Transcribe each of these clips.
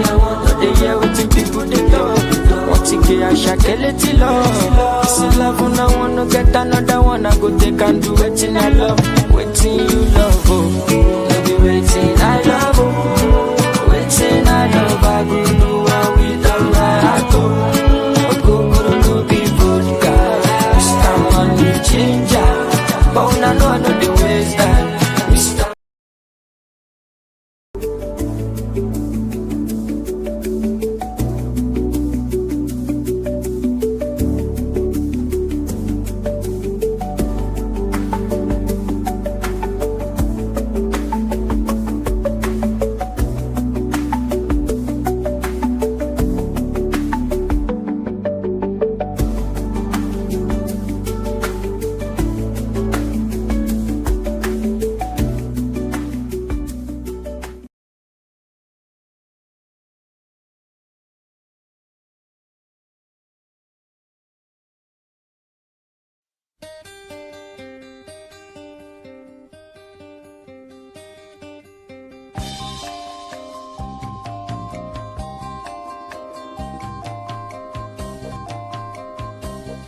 No, they hear what people they talk. Once you get a shakeleti love. This love when I wanna get another one, I go take and do it in I love. Waiting you love, oh. No be waiting I love, oh. Waiting I love, I go do what we done my heart, oh. Go no be vodka. Mr. Money Changer. But when I know the ways that Mr.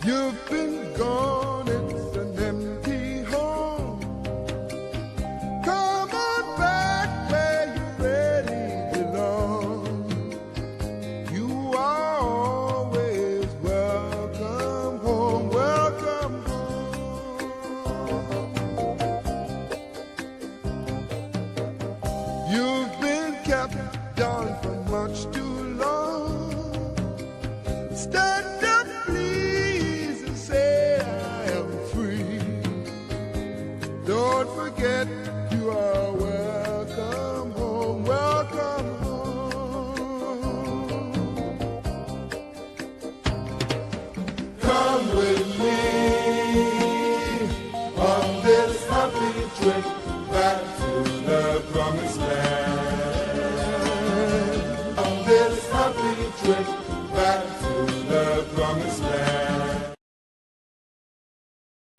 You've been gone, it's an empty home. Come on back where you really belong. You are always welcome home, welcome home. You've been kept down for much too long. Stand up, please, and say I am free. Don't forget you are welcome home, welcome home. Come with me on this happy trip back to the promised land. On this happy trip back to the promised land.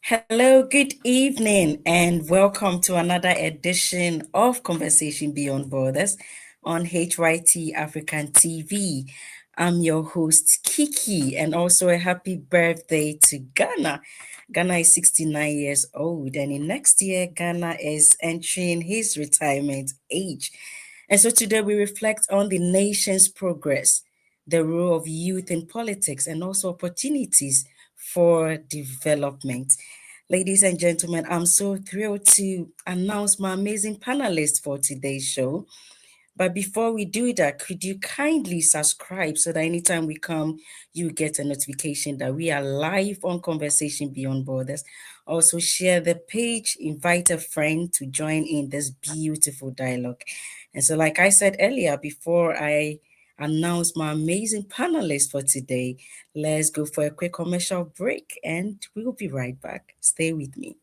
Hello, good evening, and welcome to another edition of Conversation Beyond Borders on HYT African TV. I'm your host, Kiki, and also a happy birthday to Ghana. Ghana is 69 years old, and in next year, Ghana is entering his retirement age. And so today we reflect on the nation's progress, the role of youth in politics, and also opportunities for development. Ladies and gentlemen, I'm so thrilled to announce my amazing panelists for today's show. But before we do that, could you kindly subscribe so that anytime we come, you get a notification that we are live on Conversation Beyond Borders. Also share the page, invite a friend to join in this beautiful dialogue. And so like I said earlier, before I announce my amazing panelists for today, let's go for a quick commercial break and we will be right back. Stay with me.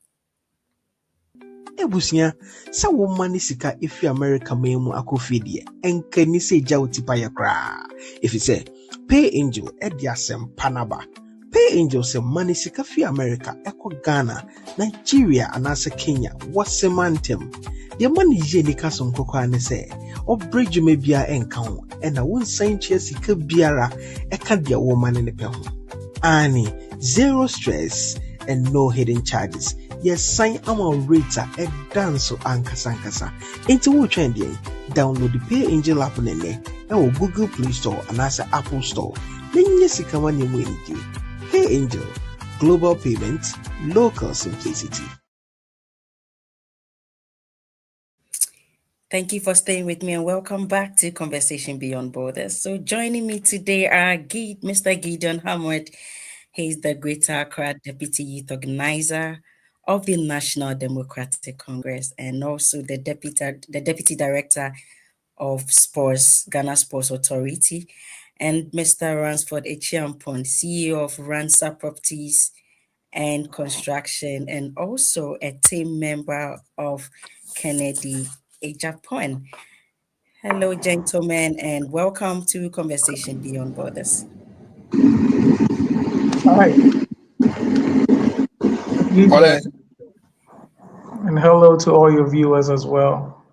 Ebusia, sa woman ni sika ifi America memu akofidie enka ni se ja otipa ye kra. If you say Pay Angel ediasem panaba. Pay Angel se money sika fi America eko Ghana, Nigeria anase Kenya wasemantem. Ye money je ni kaso nkokwa ne se obreju me bia enka ho ena won san chia sika biara eka dia woman ne pe ho. Ani zero stress and no hidden charges. Yes, sign our rater and dance ankasa. Into what trend download the Pay Angel app nene or Google Play Store and also Apple Store. Then yes, come on your Pay Angel, global payments, local simplicity. Thank you for staying with me and welcome back to Conversation Beyond Borders. So joining me today are Mr. Gideon Hammond. He's the Greater Accra Deputy Youth Organizer of the National Democratic Congress and also the Deputy Director of Sports, Ghana Sports Authority, and Mr. Ransford Echiampon, CEO of Ransa Properties and Construction, and also a team member of Kennedy Ejapon. Hello, gentlemen, and welcome to Conversation Beyond Borders. Hi. And hello to all your viewers as well.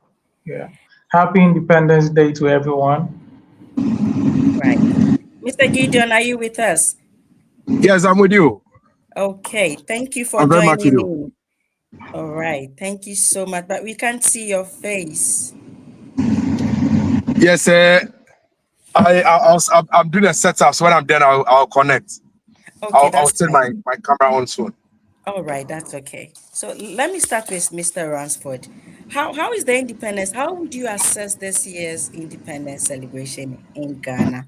Yeah. Happy Independence Day to everyone. right. Mr. Gideon, are you with us? Yes, I'm with you. Okay, thank you for I'm very much with joining you. in. All right, thank you so much, but we can't see your face. Yes, I'm doing a setup, so when I'm done, I'll connect. Okay, I'll that's turn fine. my camera on soon. All right, that's okay. So let me start with Mr. Ransford. How is the independence? How would you assess this year's independence celebration in Ghana?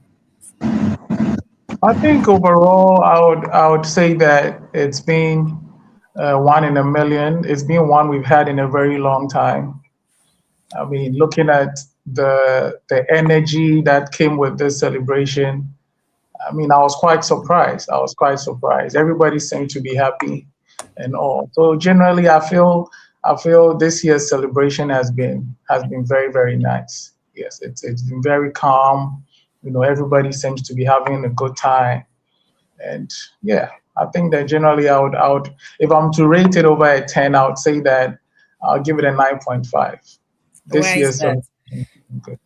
I think overall, I would say that it's been one in a million. It's been one we've had in a very long time. I mean, looking at the energy that came with this celebration, I mean, I was quite surprised. I was quite surprised. Everybody seemed to be happy and all. So generally, I feel this year's celebration has been very, very nice. Yes, it's been very calm. You know, everybody seems to be having a good time. And yeah, I think that generally I would, if I'm to rate it over a 10, I would say that I'll give it a 9.5. This Why is year's that? celebration. Good.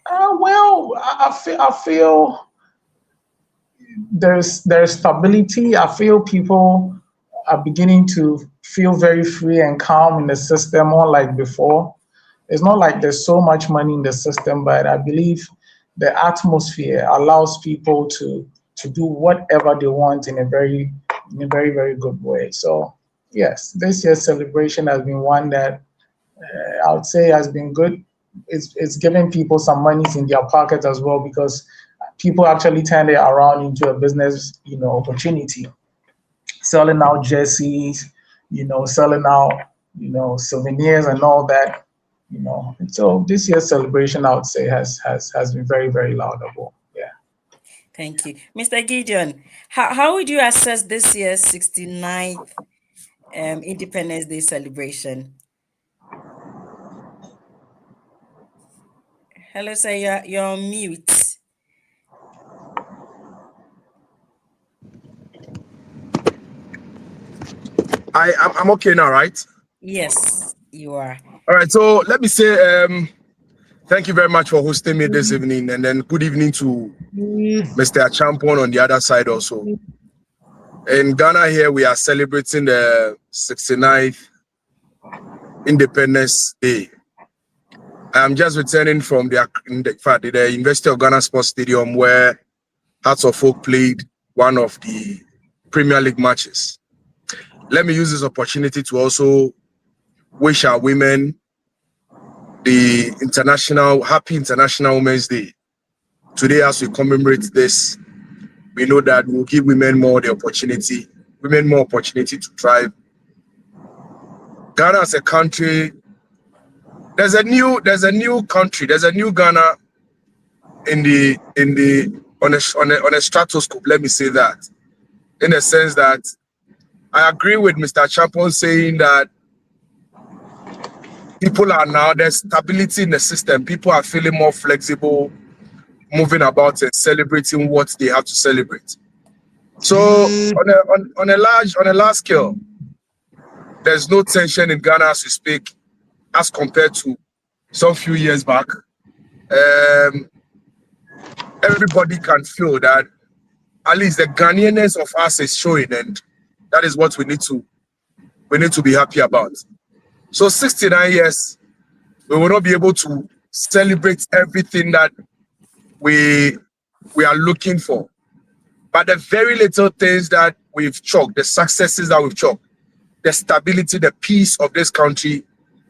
Well, I feel there's stability. I feel people are beginning to feel very free and calm in the system, unlike before. It's not like there's so much money in the system, but I believe the atmosphere allows people to do whatever they want in a very very good way. So yes, this year's celebration has been one that I would say has been good. It's giving people some monies in their pockets as well because people actually turn it around into a business, you know, opportunity. Selling out jerseys, you know, selling out, you know, souvenirs and all that, you know. And so this year's celebration, I would say, has been very, very laudable. Yeah. Thank you. Mr. Gideon, how would you assess this year's 69th Independence Day celebration? Hello, sir, you're on mute. I'm okay now, right? Yes, you are. All right. So let me say thank you very much for hosting me this evening, and then good evening to Mr. Champon on the other side also. In Ghana here, we are celebrating the 69th Independence Day. I'm just returning from the University of Ghana Sports Stadium where Hearts of Oak played one of the Premier League matches. Let me use this opportunity to also wish our women the Happy International Women's Day. Today, as we commemorate this, we know that we'll give women more opportunity to thrive. Ghana as a country, there's a new country, there's a new Ghana on a stratoscope. Let me say that, in the sense that I agree with Mr. Champon saying that people are now, there's stability in the system. People are feeling more flexible, moving about and celebrating what they have to celebrate. So on a large scale, there's no tension in Ghana as we speak, as compared to some few years back. Everybody can feel that at least the Ghanaianness of us is showing, and that is what we need to be happy about. So 69 years, we will not be able to celebrate everything that we are looking for. But the very little things that we've chalked, the successes that we've chalked, the stability, the peace of this country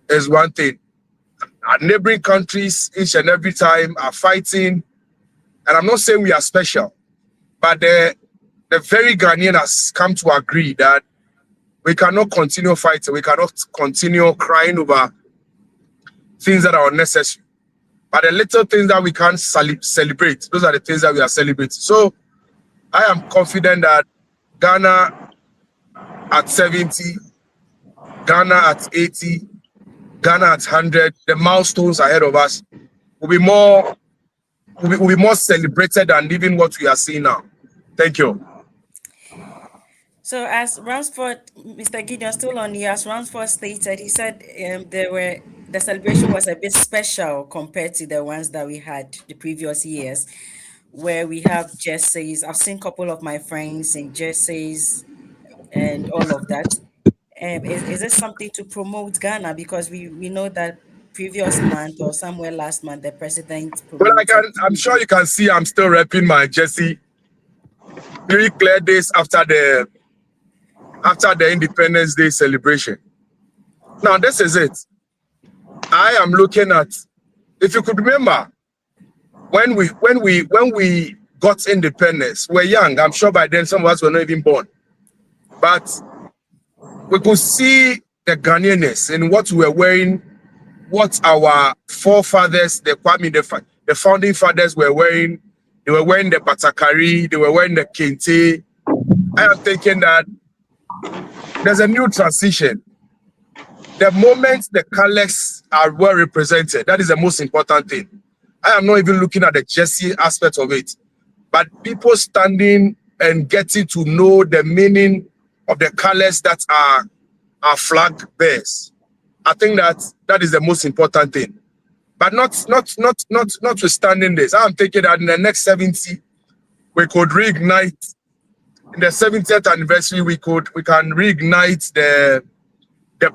is one thing. Our neighboring countries, each and every time, are fighting. And I'm not saying we are special, but the very Ghanaian has come to agree that we cannot continue fighting. We cannot continue crying over things that are unnecessary. But the little things that we can celebrate, those are the things that we are celebrating. So I am confident that Ghana at 70, Ghana at 80, Ghana at 100, the milestones ahead of us will be more celebrated than even what we are seeing now. Thank you. So as Ransford, Mr. Gideon, still on you, as Ransford stated, he said the celebration was a bit special compared to the ones that we had the previous years. where we have jerseys. I've seen a couple of my friends in jerseys and all of that. Is this something to promote Ghana? Because we know that previous month or somewhere last month, the president Well, promoted. I'm sure you can see I'm still repping my jersey 3 clear days after the Independence Day celebration. Now, this is it. I am looking at, if you could remember, when we got independence, we're young. I'm sure by then some of us were not even born. But we could see the Ghanaianness in what we were wearing, what our forefathers, the founding fathers were wearing. They were wearing the batakari, they were wearing the kente. I am thinking that there's a new transition. The moment the colors are well represented, that is the most important thing. I am not even looking at the jersey aspect of it, but people standing and getting to know the meaning of the colors that our flag bears. I think that is the most important thing. But notwithstanding this, I'm thinking that in the next 70, we could reignite. In the 70th anniversary, we can reignite the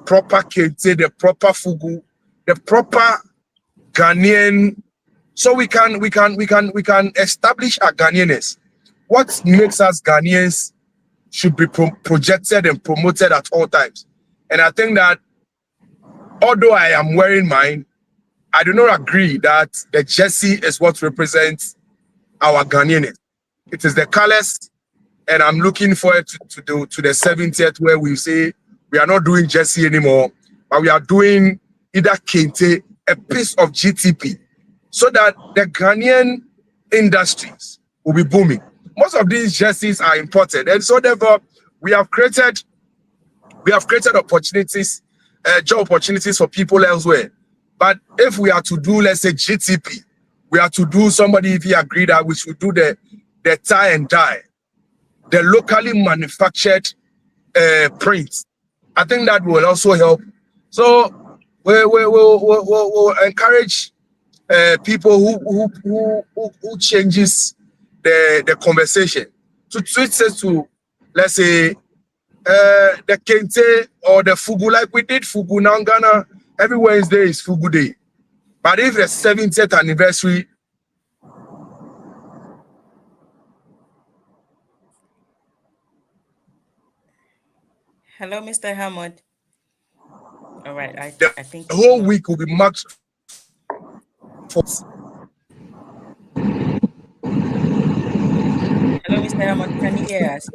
proper kente, the proper fugu, the proper Ghanaian. So we can establish our Ghanaianness. What makes us Ghanaians should be projected and promoted at all times. And I think that although I am wearing mine, I do not agree that the jersey is what represents our Ghanaianness. It is the colors, and I'm looking forward to the 70th where we say we are not doing jersey anymore, but we are doing either kente, a piece of GTP, so that the Ghanaian industries will be booming. Most of these jerseys are imported, and so therefore we have created opportunities, job opportunities for people elsewhere. But if we are to do, let's say, GTP, we are to do, somebody if he agreed that we should do the tie and dye, the locally manufactured prints. I think that will also help. So we'll encourage people who changes the conversation to switch it to, let's say, the kente or the fugu, like we did fugu. Now Ghana, every Wednesday is fugu day. But if the 70th anniversary, Hello, Mr. Hammond. All right, I think the whole week will be marked for. Hello, Mr. Hammond. Can you hear us?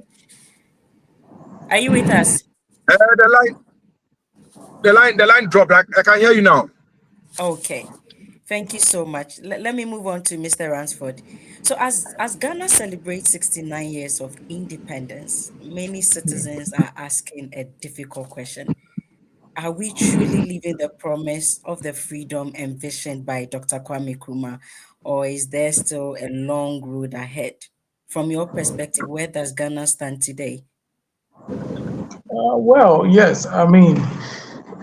Are you with us? The line dropped. I can hear you now. Okay. Thank you so much. Let me move on to Mr. Ransford. So as Ghana celebrates 69 years of independence, many citizens are asking a difficult question. Are we truly living the promise of the freedom envisioned by Dr. Kwame Nkrumah, or is there still a long road ahead? From your perspective, where does Ghana stand today? Well, yes. I mean,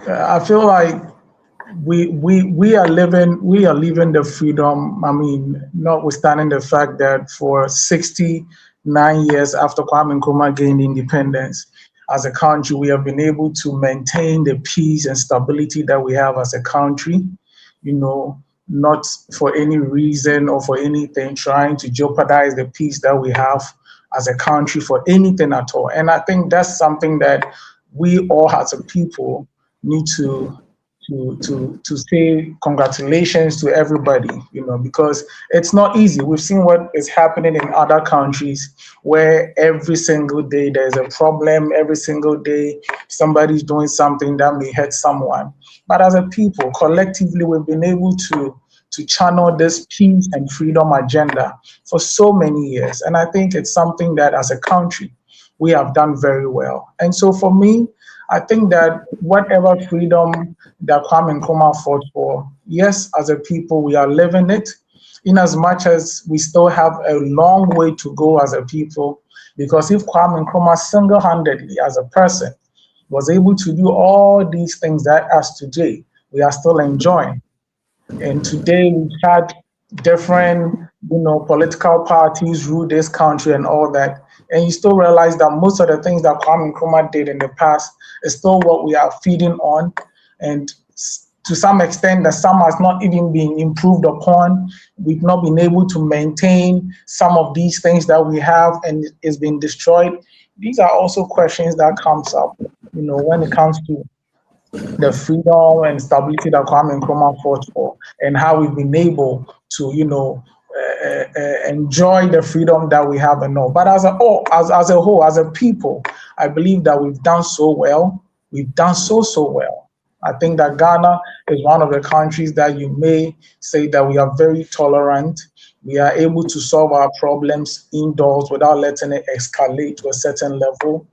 I feel like we are living the freedom. I mean, notwithstanding the fact that for 69 years after Kwame Nkrumah gained independence, as a country, we have been able to maintain the peace and stability that we have as a country. You know, not for any reason or for anything trying to jeopardize the peace that we have as a country for anything at all. And I think that's something that we all as a people need to say congratulations to everybody, you know, because it's not easy. We've seen what is happening in other countries where every single day there's a problem, every single day somebody's doing something that may hurt someone. But as a people, collectively, we've been able to channel this peace and freedom agenda for so many years. And I think it's something that as a country, we have done very well. And so for me, I think that whatever freedom that Kwame Nkrumah fought for, yes, as a people, we are living it, in as much as we still have a long way to go as a people, because if Kwame Nkrumah single-handedly as a person was able to do all these things that as today, we are still enjoying. And today we've had different, political parties rule this country and all that. And you still realize that most of the things that Kwame Nkrumah did in the past is still what we are feeding on. And to some extent, that some has not even been improved upon. We've not been able to maintain some of these things that we have, and it's been destroyed. These are also questions that comes up, when it comes to the freedom and stability that Kwame Nkrumah fought for, and how we've been able to, enjoy the freedom that we have and all. But as a whole, as a people, I believe that we've done so well. We've done so well. I think that Ghana is one of the countries that you may say that we are very tolerant. We are able to solve our problems indoors without letting it escalate to a certain level,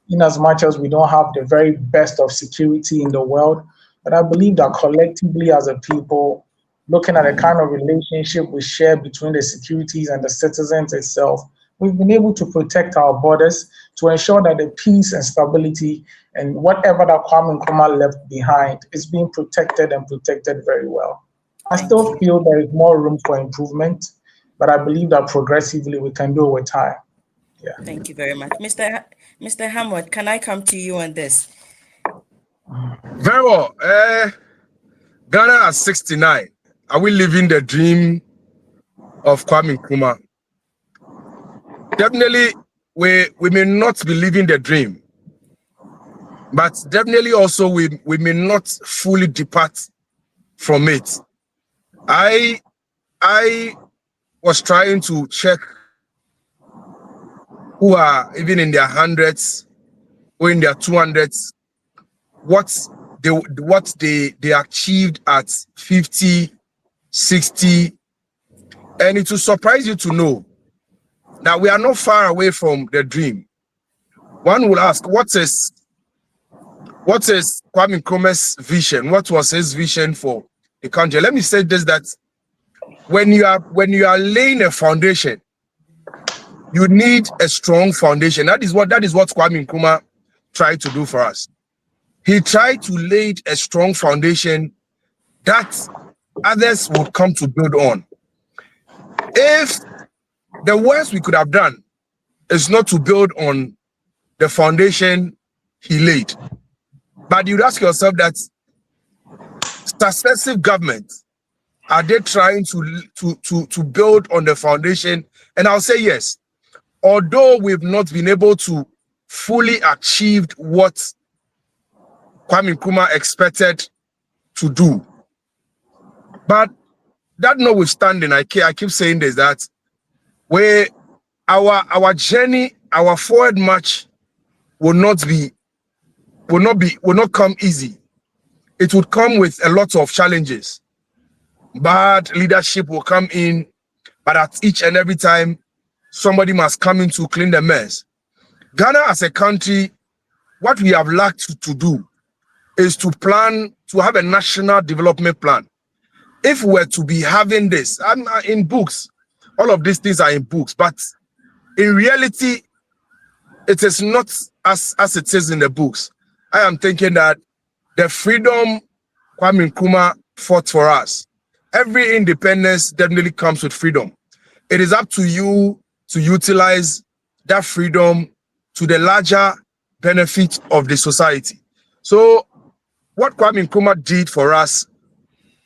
in as much as we don't have the very best of security in the world. But I believe that collectively as a people, looking at the kind of relationship we share between the securities and the citizens itself, we've been able to protect our borders to ensure that the peace and stability and whatever that Kwame Nkrumah left behind is being protected and protected very well. I still feel there is more room for improvement, but I believe that progressively we can do it with time. Yeah. Thank you very much. Mr. Hamad, can I come to you on this? Very well. Ghana at 69. Are we living the dream of Kwame Nkrumah? Definitely, we may not be living the dream, but definitely also we may not fully depart from it. I was trying to check who are even in their hundreds or in their 200s, what they achieved at 50, 60, and it will surprise you to know that we are not far away from the dream. One will ask, what is Kwame Nkrumah's vision? What was his vision for the country? Let me say this, that when you are laying a foundation, you need a strong foundation. That is what Kwame Nkrumah tried to do for us. He tried to lay a strong foundation that others will come to build on. If the worst we could have done is not to build on the foundation he laid, but you'd ask yourself that successive governments, are they trying to build on the foundation? And I'll say yes. Although we've not been able to fully achieve what Kwame Nkrumah expected to do, but that notwithstanding, I keep saying this, that where our journey, our forward march will not come easy. It would come with a lot of challenges. Bad leadership will come in, but at each and every time, somebody must come in to clean the mess. Ghana as a country, what we have lacked to do is to plan, to have a national development plan. If we were to be having this, in books, all of these things are in books, but in reality, it is not as it is in the books. I am thinking that the freedom Kwame Nkrumah fought for us, every independence definitely comes with freedom. It is up to you to utilize that freedom to the larger benefit of the society. So what Kwame Nkrumah did for us,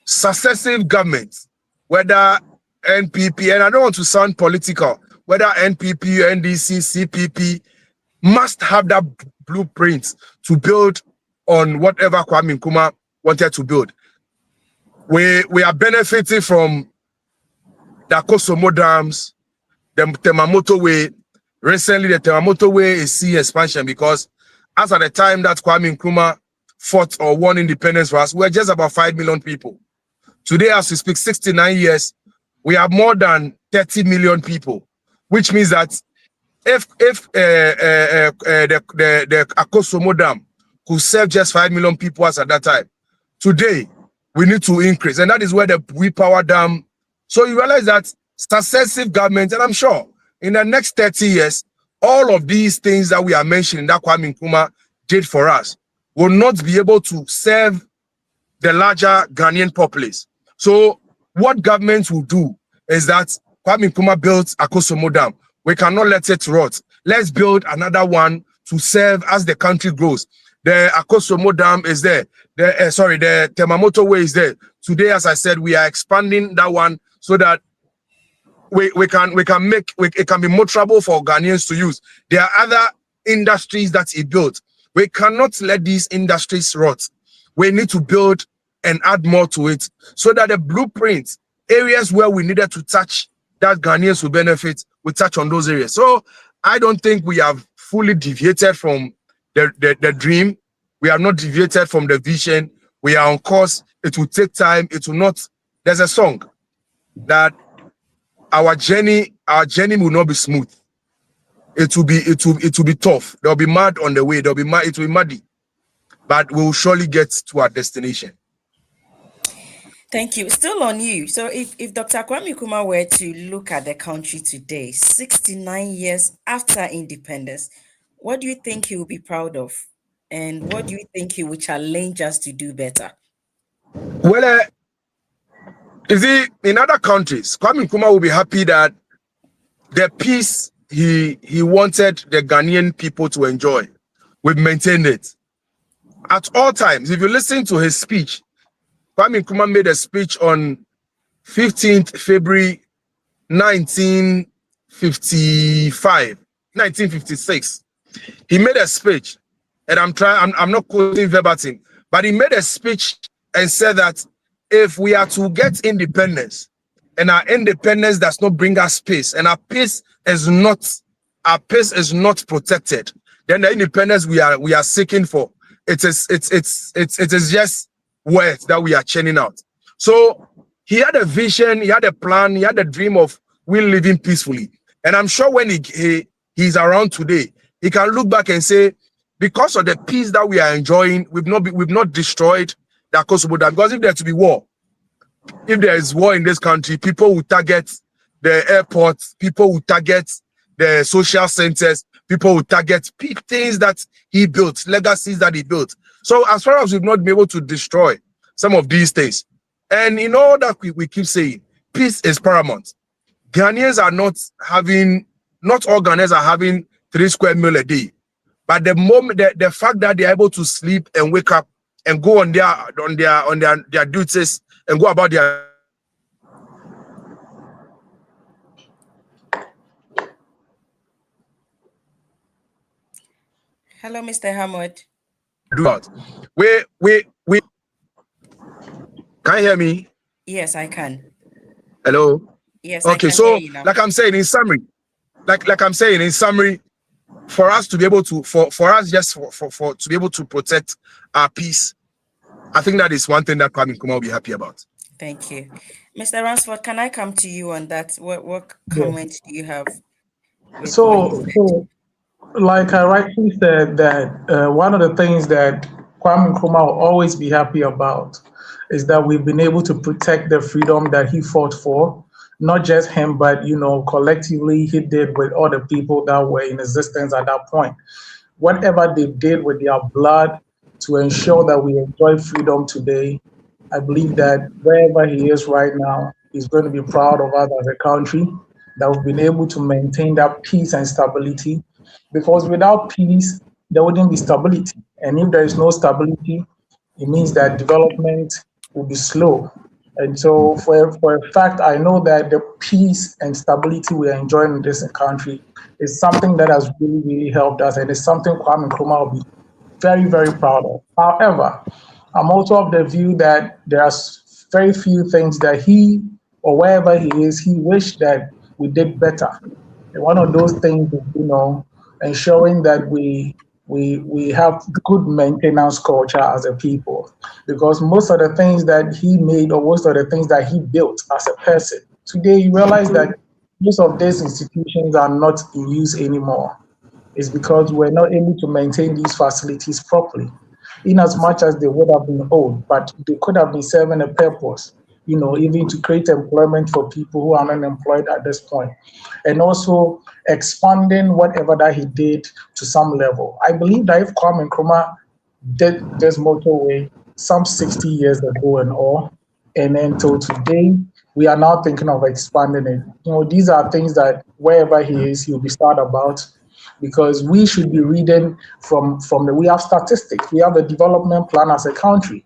successive governments, whether NPP, and I don't want to sound political, whether NPP, NDC, CPP, must have that blueprint to build on whatever Kwame Nkrumah wanted to build. We are benefiting from the Kosomo dams, the Temamoto Way. Recently, the Temamoto Way is seeing expansion because as at the time that Kwame Nkrumah fought or won independence for us, we were just about 5 million people. Today, as we speak, 69 years, we have more than 30 million people, which means that if the Akosomo Dam could serve just 5 million people as at that time, today we need to increase, and that is where the We-Power Dam. So you realize that successive governments, and I'm sure in the next 30 years, all of these things that we are mentioning that Kwame Nkrumah did for us will not be able to serve the larger Ghanaian populace. So what governments will do is that Kwame Nkrumah built Akosombo Dam. We cannot let it rot. Let's build another one to serve as the country grows. The Akosombo Dam is there. The Temamoto Way is there. Today, as I said, we are expanding that one so that we can make it can be more trouble for Ghanaians to use. There are other industries that he built. We cannot let these industries rot. We need to build and add more to it so that the blueprint areas where we needed to touch that Ghanaians will benefit, we touch on those areas. So I don't think we have fully deviated from the dream. We have not deviated from the vision. We are on course. It will take time. It will not. There's a song that our journey will not be smooth. It will be tough. There'll be mud on the way. It will be muddy, but we will surely get to our destination. Thank you. Still on you. So if Dr. Kwame Nkrumah were to look at the country today, 69 years after independence, what do you think he will be proud of? And what do you think he will challenge us to do better? Well, you see, in other countries, Kwame Nkrumah will be happy that the peace he wanted the Ghanaian people to enjoy, we've maintained it. At all times, if you listen to his speech, Kwame Nkrumah made a speech on 15th February 1956. He made a speech, and I'm not quoting verbatim, but he made a speech and said that if we are to get independence, and our independence does not bring us peace, and our peace is not protected, then the independence we are seeking for, it is just words that we are churning out. So he had a vision, he had a plan, he had a dream of we living peacefully. And I'm sure when he's around today, he can look back and say, because of the peace that we are enjoying, we've not destroyed the Akosombo Dam. Because if there to be war, if there is war in this country, people will target the airports, people will target the social centers, people will target things that he built, legacies that he built. So as far as we've not been able to destroy some of these things, and in all that we keep saying, peace is paramount. Ghanaians are not all Ghanaians are having 3 square meals a day. But the moment the fact that they're able to sleep and wake up and go on their duties and go about their Hello, Mr. Hammond. We can you hear me? Yes, I can. Hello. Yes. Okay. So, like I'm saying in summary, for us to be able to, for to be able to protect our peace, I think that is one thing that Kwame Nkrumah will be happy about. Thank you, Mr. Ransford. Can I come to you on that? What comments do you have? So, like I rightly said, that one of the things that Kwame Nkrumah will always be happy about is that we've been able to protect the freedom that he fought for. Not just him, but collectively he did with all the people that were in existence at that point. Whatever they did with their blood to ensure that we enjoy freedom today, I believe that wherever he is right now, he's going to be proud of us as a country, that we've been able to maintain that peace and stability. Because without peace, there wouldn't be stability. And if there is no stability, it means that development will be slow. And so for a fact, I know that the peace and stability we are enjoying in this country is something that has really, really helped us. And it's something Kwame Nkrumah will be very, very proud of. However, I'm also of the view that there are very few things that he, or wherever he is, he wished that we did better. And one of those things is, ensuring that we have good maintenance culture as a people, because most of the things that he made or most of the things that he built as a person, today you realize that most of these institutions are not in use anymore. It's because we're not able to maintain these facilities properly, in as much as they would have been old, but they could have been serving a purpose, even to create employment for people who are unemployed at this point. And also expanding whatever that he did to some level. I believe that if Kwame Nkrumah did this motorway some 60 years ago and all, and then till today, we are now thinking of expanding it. These are things that wherever he is, he'll be sad about, because we should be reading from we have statistics, we have a development plan as a country.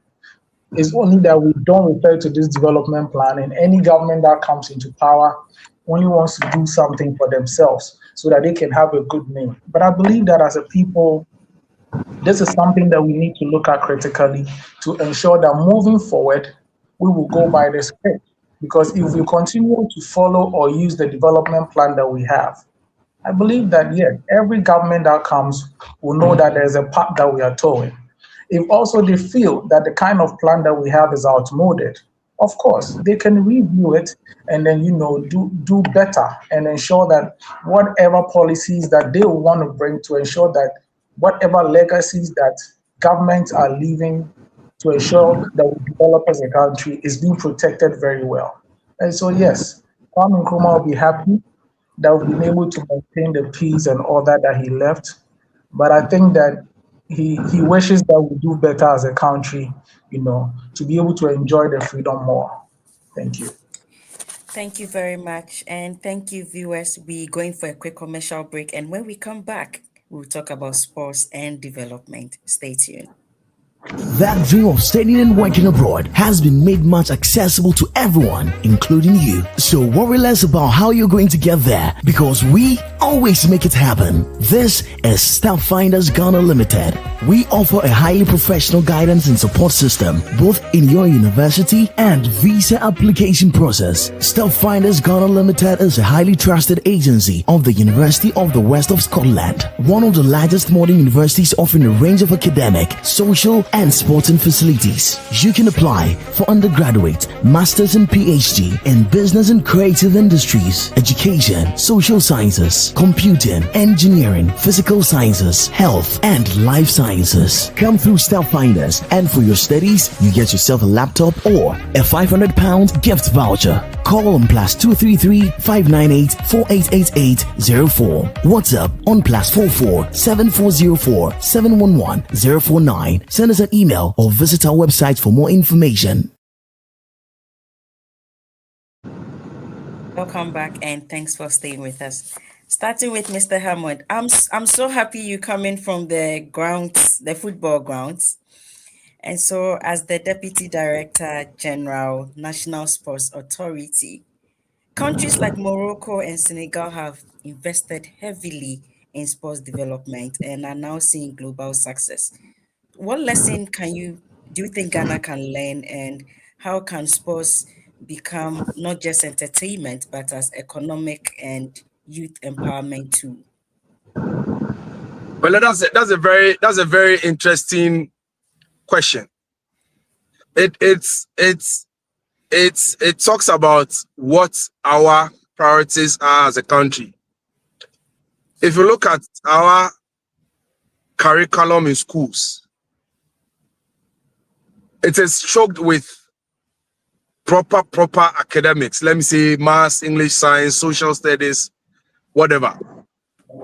It's only that we don't refer to this development plan, and any government that comes into power only wants to do something for themselves so that they can have a good name. But I believe that as a people, this is something that we need to look at critically to ensure that moving forward, we will go by the script. Because if we continue to follow or use the development plan that we have, I believe that, yes, every government that comes will know that there's a path that we are towing. If also they feel that the kind of plan that we have is outmoded, of course, they can review it and then, do better and ensure that whatever policies that they want to bring to ensure that whatever legacies that governments are leaving to ensure that we develop as a country is being protected very well. And so, yes, Kwame Nkrumah will be happy that we've been able to maintain the peace and order that he left. But I think that he wishes that we do better as a country, to be able to enjoy the freedom more. Thank you. Thank you very much. And thank you, viewers. We're going for a quick commercial break. And when we come back, we'll talk about sports and development. Stay tuned. That dream of studying and working abroad has been made much accessible to everyone, including you. So worry less about how you're going to get there, because we always make it happen. This is Step Finders Ghana Limited. We offer a highly professional guidance and support system, both in your university and visa application process. Step Finders Ghana Limited is a highly trusted agency of the University of the West of Scotland, one of the largest modern universities offering a range of academic, social, and sporting facilities. You can apply for undergraduate, master's and PhD in business and creative industries, education, social sciences, computing, engineering, physical sciences, health, and life sciences. Come through Step Finders, and for your studies, you get yourself a laptop or a £500 gift voucher. Call on +233 598 4888 04. WhatsApp on +44 7404 711 049. Send us an email or visit our website for more information. Welcome back, and thanks for staying with us. Starting with Mr. Hammond, I'm so happy you coming from the grounds, the football grounds. And so, as the Deputy Director General, National Sports Authority, countries like Morocco and Senegal have invested heavily in sports development and are now seeing global success. What lesson do you think Ghana can learn, and how can sports become not just entertainment but as economic and youth empowerment too? Well, that's a very interesting question. It talks about what our priorities are as a country. If you look at our curriculum in schools, it is choked with proper academics. Let me say maths, English, science, social studies, whatever.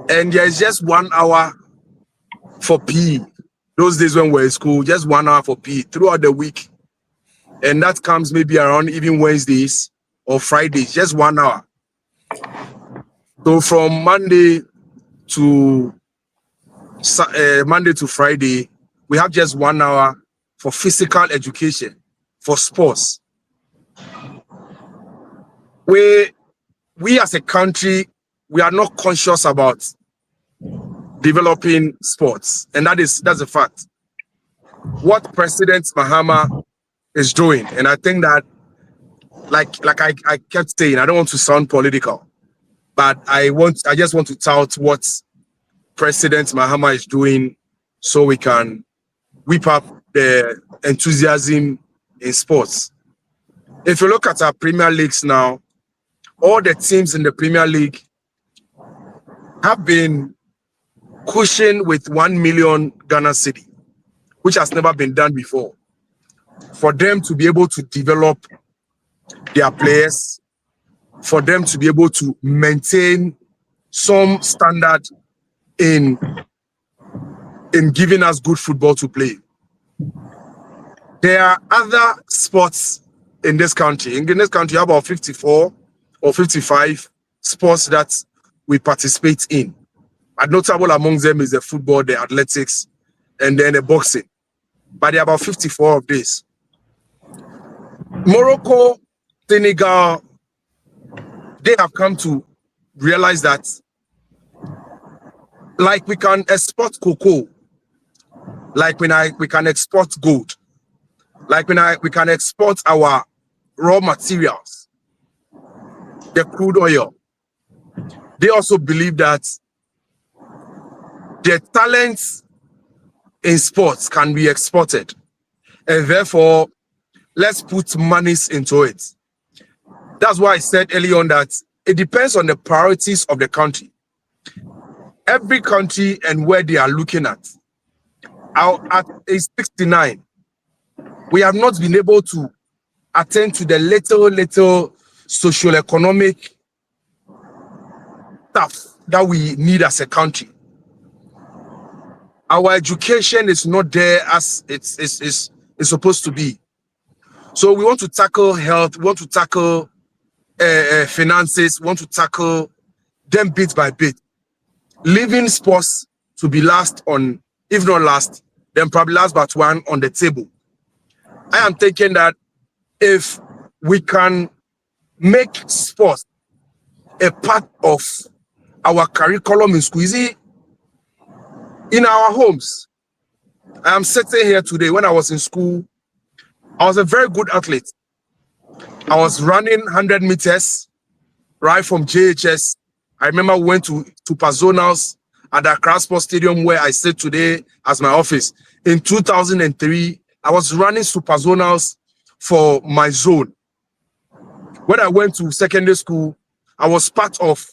And there's just 1 hour for PE. Those days when we're in school, just 1 hour for PE throughout the week. And that comes maybe around even Wednesdays or Fridays, just 1 hour. So from Monday to Friday, we have just 1 hour for physical education, for sports. We as a country, we are not conscious about developing sports, and that's a fact. What President Mahama is doing, and I think that, like I kept saying, I don't want to sound political, but I just want to tout what President Mahama is doing, so we can whip up the enthusiasm in sports. If you look at our Premier Leagues now, all the teams in the Premier League have been cushioned with 1 million Ghana cedi, which has never been done before, for them to be able to develop their players, for them to be able to maintain some standard in giving us good football to play. There are other sports in this country. In this country, about 54 or 55 sports that we participate in. And notable among them is the football, the athletics, and then the boxing. But there are about 54 of these. Morocco, Senegal, they have come to realize that like we can export cocoa, like we can export gold, like we can export our raw materials, the crude oil. They also believe that their talents in sports can be exported, and therefore let's put monies into it. That's why I said early on that it depends on the priorities of the country. Every country and where they are looking at. At age 69, we have not been able to attend to the little socio-economic stuff that we need as a country. Our education is not there as it's supposed to be. So we want to tackle health, we want to tackle finances, we want to tackle them bit by bit. Leaving sports to be last on, if not last, then probably last but one on the table. I am thinking that if we can make sports a part of our curriculum in school, in our homes. I am sitting here today. When I was in school, I was a very good athlete. I was running 100 meters right from JHS. I remember we went to Zonals at the Accra Sports Stadium where I sit today as my office. In 2003, I was running Super Zonals for my zone. When I went to secondary school, I was part of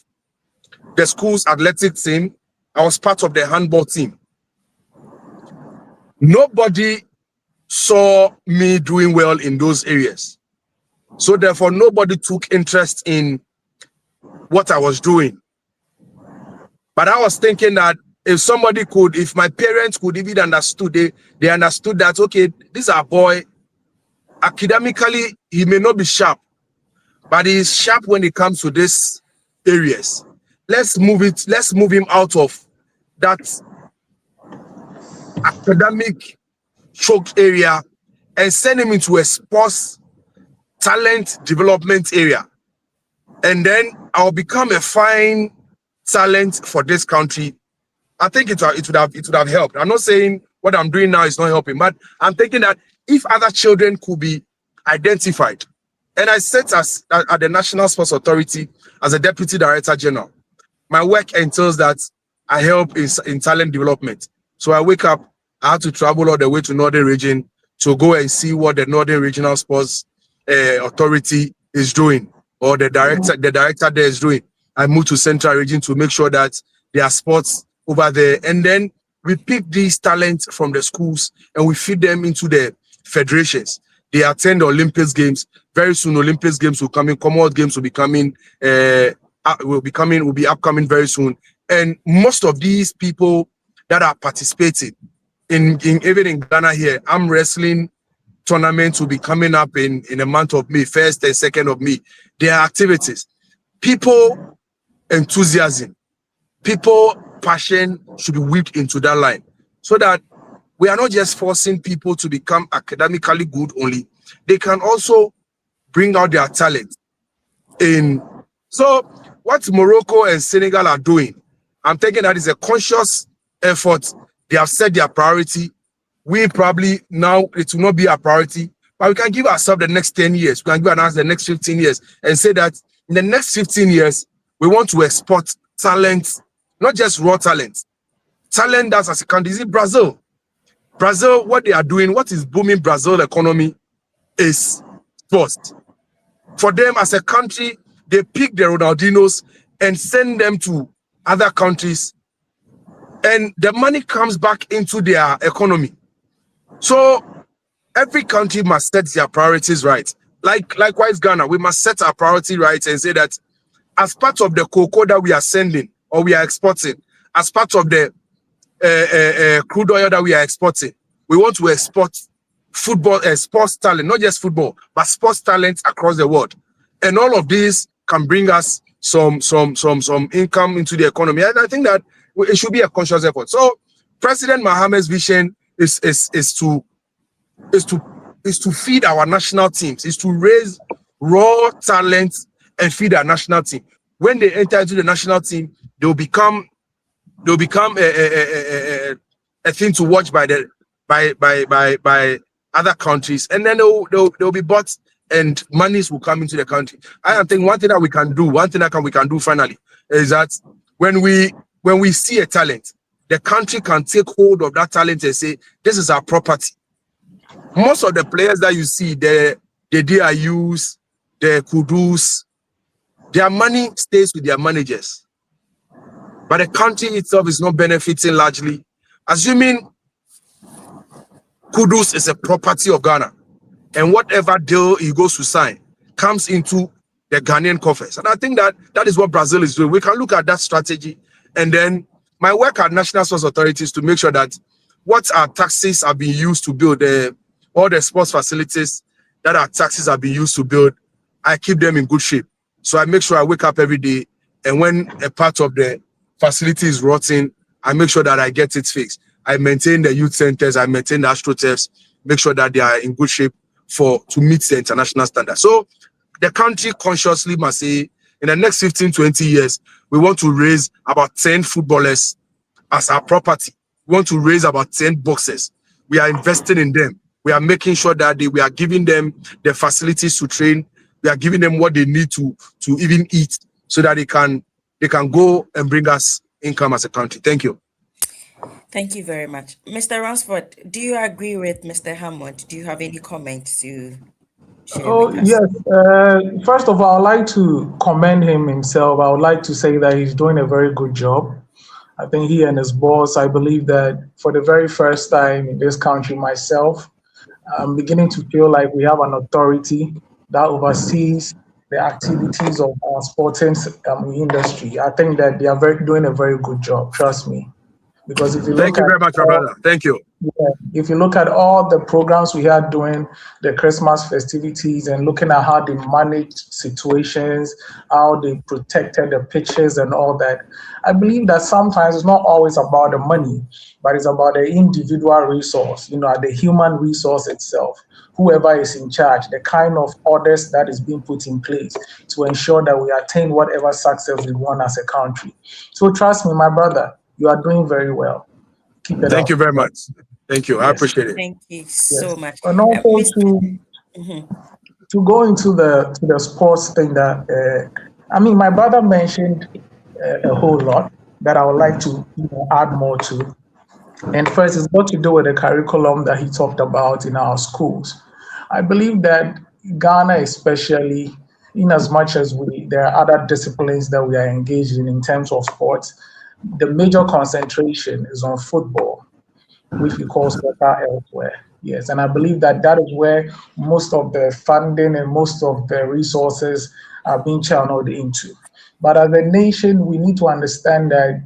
the school's athletic team. I was part of the handball team. Nobody saw me doing well in those areas. So therefore, nobody took interest in what I was doing. But I was thinking that if somebody could, if my parents could even understood, they understood that, okay, this is our boy, academically, he may not be sharp, but he is sharp when it comes to these areas. Let's move him out of that academic choked area and send him into a sports talent development area. And then I'll become a fine talent for this country. I think it would have helped. I'm not saying what I'm doing now is not helping, but I'm thinking that if other children could be identified, and I sit at the National Sports Authority as a Deputy Director General, my work entails that I help in talent development. So I wake up, I have to travel all the way to Northern Region to go and see what the Northern Regional Sports Authority is doing, or the director there is doing. I move to Central Region to make sure that there are sports over there. And then we pick these talents from the schools and we feed them into the federations. They attend the Olympics Games. Very soon, Olympics Games will come in. Commonwealth Games will be coming. Will be upcoming very soon. And most of these people that are participating even in Ghana here, arm wrestling tournaments will be coming up in the month of May, 1st and 2nd of May. There are activities. People enthusiasm, people passion should be whipped into that line, so that we are not just forcing people to become academically good only. They can also bring out their talent. So what Morocco and Senegal are doing, I'm thinking that is a conscious effort. They have set their priority. We probably now, it will not be a priority, but we can give ourselves the next 10 years. We can give ourselves the next 15 years and say that in the next 15 years, we want to export talent, not just raw talent. Talent that's as a country. Is it Brazil? Brazil, what they are doing, what is booming Brazil economy is sports. For them as a country, they pick the Ronaldinos and send them to other countries, and the money comes back into their economy. So every country must set their priorities right. Likewise, Ghana, we must set our priority right and say that as part of the cocoa that we are sending or we are exporting, as part of the crude oil that we are exporting, we want to export football, sports talent, not just football, but sports talent across the world. And all of these can bring us some income into the economy. And I think that it should be a conscious effort. So President Mohammed's vision is to feed our national teams, is to raise raw talent and feed our national team. When they enter into the national team, they'll become a thing to watch by other countries, and then they'll be bought, and monies will come into the country. I think one thing that we can do finally is that when we see a talent, the country can take hold of that talent and say, this is our property. Most of the players that you see, the DIUs, the Kudus, their money stays with their managers. But the country itself is not benefiting largely. Assuming Kudus is a property of Ghana, and whatever deal he goes to sign comes into the Ghanaian coffers. And I think that is what Brazil is doing. We can look at that strategy. And then my work at National Sports Authorities to make sure that what our taxes are being used to build, all the sports facilities that our taxes are being used to build, I keep them in good shape. So I make sure I wake up every day, and when a part of the facility is rotten, I make sure that I get it fixed. I maintain the youth centers, I maintain the AstroTurfs, make sure that they are in good shape to meet the international standard. So the country consciously must say, in the next 15, 20 years, we want to raise about 10 footballers as our property. We want to raise about 10 boxers. We are investing in them. We are making sure that we are giving them the facilities to train. We are giving them what they need to even eat, so that they can go and bring us income as a country. Thank you. Thank you very much. Mr. Ransford, do you agree with Mr. Hammond? Do you have any comments to share with us? Yes. First of all, I'd like to commend him himself. I would like to say that he's doing a very good job. I think he and his boss, I believe that for the very first time in this country, myself, I'm beginning to feel like we have an authority that oversees the activities of our sporting industry. I think that they are doing a very good job, trust me. Because if you Thank you very much, my brother. Thank you. Yeah, if you look at all the programs we had during the Christmas festivities and looking at how they managed situations, how they protected the pitches and all that, I believe that sometimes it's not always about the money, but it's about the individual resource, the human resource itself. Whoever is in charge, the kind of orders that is being put in place to ensure that we attain whatever success we want as a country. So trust me, my brother, you are doing very well. Keep it up. Thank you very much. Thank you. I appreciate it. Thank you so much. And also to go into the sports thing that my brother mentioned a whole lot that I would like to add more to. And first, it's got to do with the curriculum that he talked about in our schools. I believe that Ghana, especially, in as much as there are other disciplines that we are engaged in terms of sports, the major concentration is on football, which we call soccer elsewhere. Yes, and I believe that is where most of the funding and most of the resources are being channeled into. But as a nation, we need to understand that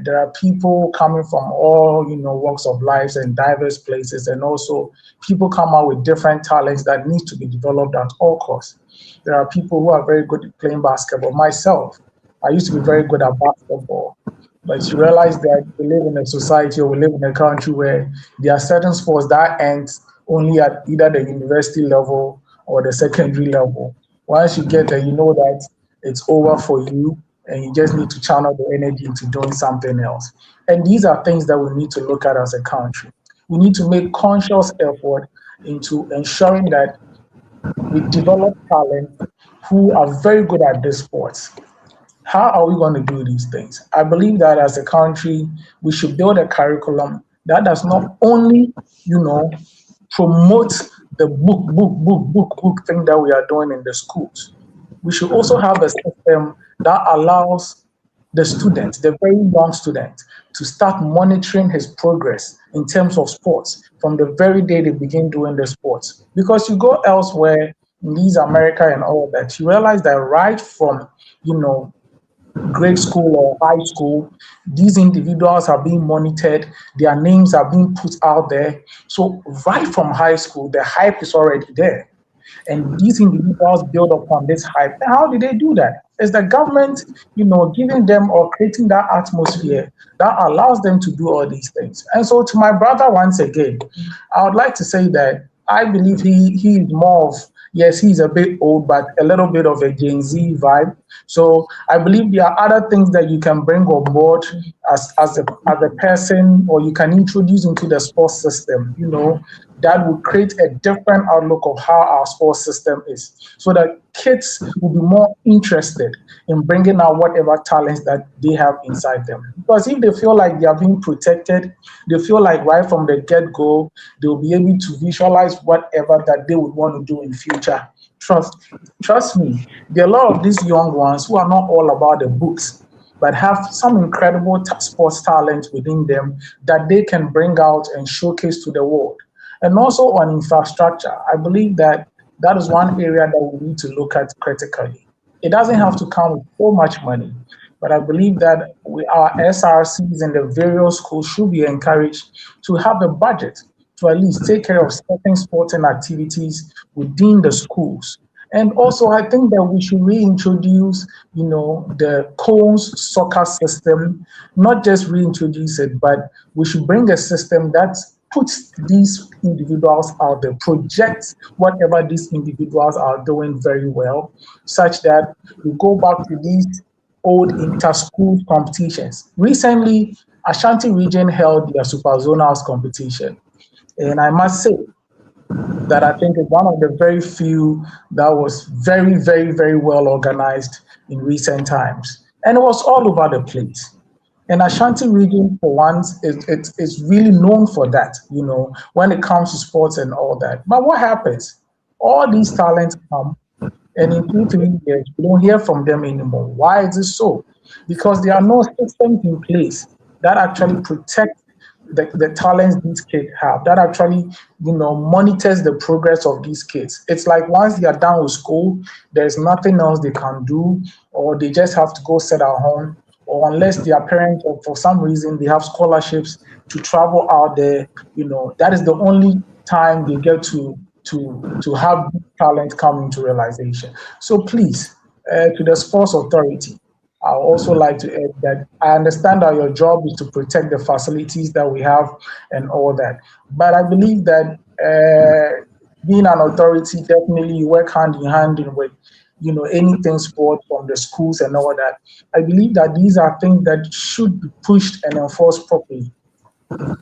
there are people coming from all walks of life and diverse places, and also people come out with different talents that need to be developed at all costs. There are people who are very good at playing basketball. Myself, I used to be very good at basketball, but you realize that we live in a society, or we live in a country where there are certain sports that end only at either the university level or the secondary level. Once you get there, you know that it's over for you, and you just need to channel the energy into doing something else. And these are things that we need to look at as a country. We need to make conscious effort into ensuring that we develop talent who are very good at these sports. How are we going to do these things? I believe that as a country, we should build a curriculum that does not only, promote the book thing that we are doing in the schools. We should also have a system that allows the student, the very young student, to start monitoring his progress in terms of sports from the very day they begin doing the sports. Because you go elsewhere, in these America and all that, you realize that right from, grade school or high school, these individuals are being monitored, their names are being put out there. So right from high school, the hype is already there. And these individuals build upon this hype. And how did they do that? Is the government, giving them or creating that atmosphere that allows them to do all these things. And so to my brother, once again, I would like to say that I believe he is more of, yes, he's a bit old, but a little bit of a Gen Z vibe. So I believe there are other things that you can bring on board as a person, or you can introduce into the sports system, that will create a different outlook of how our sports system is, so that kids will be more interested in bringing out whatever talents that they have inside them. Because if they feel like they are being protected, they feel like right from the get-go, they'll be able to visualize whatever that they would want to do in future. Trust me, there are a lot of these young ones who are not all about the books, but have some incredible sports talent within them that they can bring out and showcase to the world. And also on infrastructure, I believe that is one area that we need to look at critically. It doesn't have to come with so much money, but I believe that our SRCs and the various schools should be encouraged to have a budget to at least take care of certain sporting activities within the schools. And also, I think that we should reintroduce, the cones soccer system, not just reintroduce it, but we should bring a system that puts these individuals out there, projects whatever these individuals are doing very well, such that we go back to these old inter-school competitions. Recently, Ashanti region held their Super Zonals competition. And I must say that I think it's one of the very few that was very, very, very well organized in recent times. And it was all over the place. And Ashanti region, for once, is really known for that, when it comes to sports and all that. But what happens? All these talents come, and in 2-3 years, we don't hear from them anymore. Why is it so? Because there are no systems in place that actually protect the talents these kids have, that actually, monitors the progress of these kids. It's like once they are done with school, there's nothing else they can do, or they just have to go sit at home, or unless their parents, or for some reason, they have scholarships to travel out there, that is the only time they get to have talent come into realization. So please, to the sports authority, I would also like to add that I understand that your job is to protect the facilities that we have and all that. But I believe that being an authority, definitely you work hand in hand with, anything sport from the schools and all that. I believe that these are things that should be pushed and enforced properly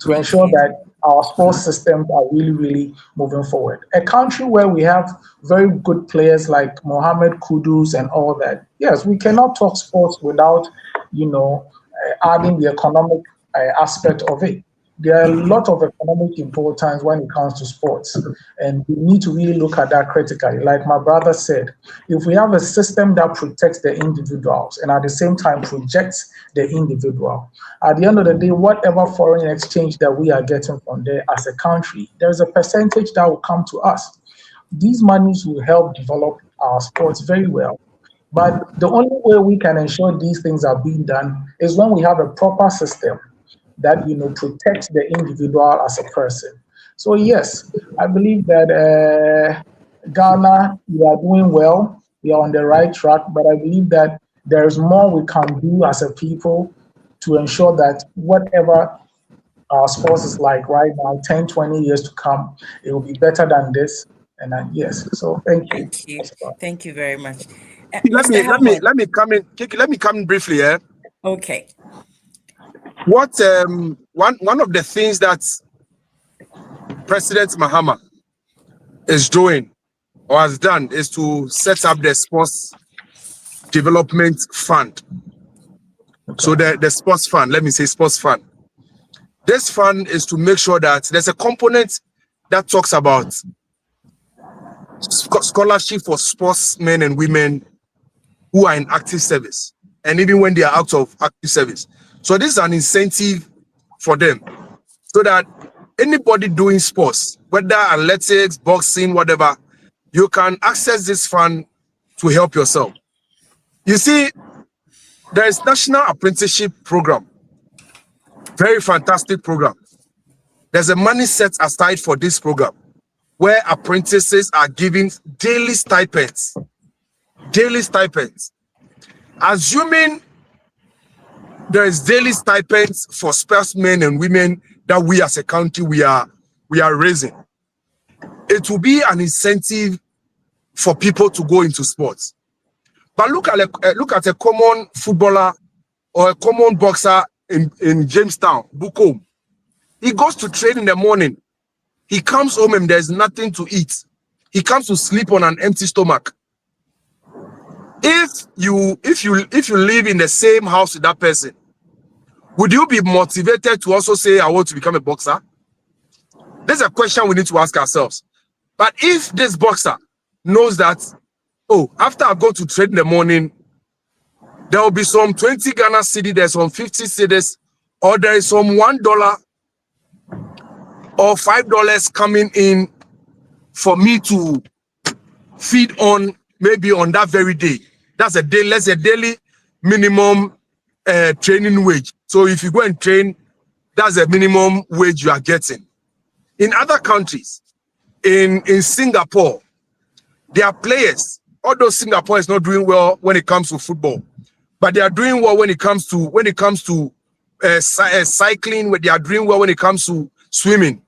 to ensure that our sports systems are really, really moving forward. A country where we have very good players like Mohamed Kudus and all that, yes, we cannot talk sports without, adding the economic aspect of it. There are a lot of economic importance when it comes to sports, and we need to really look at that critically. Like my brother said, if we have a system that protects the individuals and at the same time projects the individual, at the end of the day, whatever foreign exchange that we are getting from there as a country, there's a percentage that will come to us. These monies will help develop our sports very well. But the only way we can ensure these things are being done is when we have a proper system that protects the individual as a person. So yes, I believe that Ghana, we are doing well. We are on the right track, but I believe that there is more we can do as a people to ensure that whatever our sports is like right now, 10, 20 years to come, it will be better than this. And yes, so thank you. Thank you. Thank you very much. Let me come in. Kiki, let me come in briefly. Yeah. Okay. What one of the things that President Mahama is doing or has done is to set up the sports development fund. So the sports fund, let me say sports fund. This fund is to make sure that there's a component that talks about scholarship for sportsmen and women who are in active service, and even when they are out of active service. So this is an incentive for them, so that anybody doing sports, whether athletics, boxing, whatever, you can access this fund to help yourself. You see, there is National Apprenticeship Program. Very fantastic program. There's a money set aside for this program where apprentices are given daily stipends. Daily stipends. Assuming there is daily stipends for sportsmen and women that we as a country we are raising, it will be an incentive for people to go into sports. But look at a common footballer or a common boxer in Jamestown, Bukom. He goes to train in the morning. He comes home and there's nothing to eat. He comes to sleep on an empty stomach. If you live in the same house with that person, would you be motivated to also say, I want to become a boxer? There's a question we need to ask ourselves. But if this boxer knows that, oh, after I go to train in the morning, there will be some 20 Ghana cedi, there's some 50 cedis, or there is some $1 or $5 coming in for me to feed on, maybe on that very day. That's a day, let's say daily minimum training wage. So if you go and train, that's a minimum wage you are getting. In other countries, in Singapore, there are players, although Singapore is not doing well when it comes to football, but they are doing well when it comes to cycling, where they are doing well when it comes to swimming.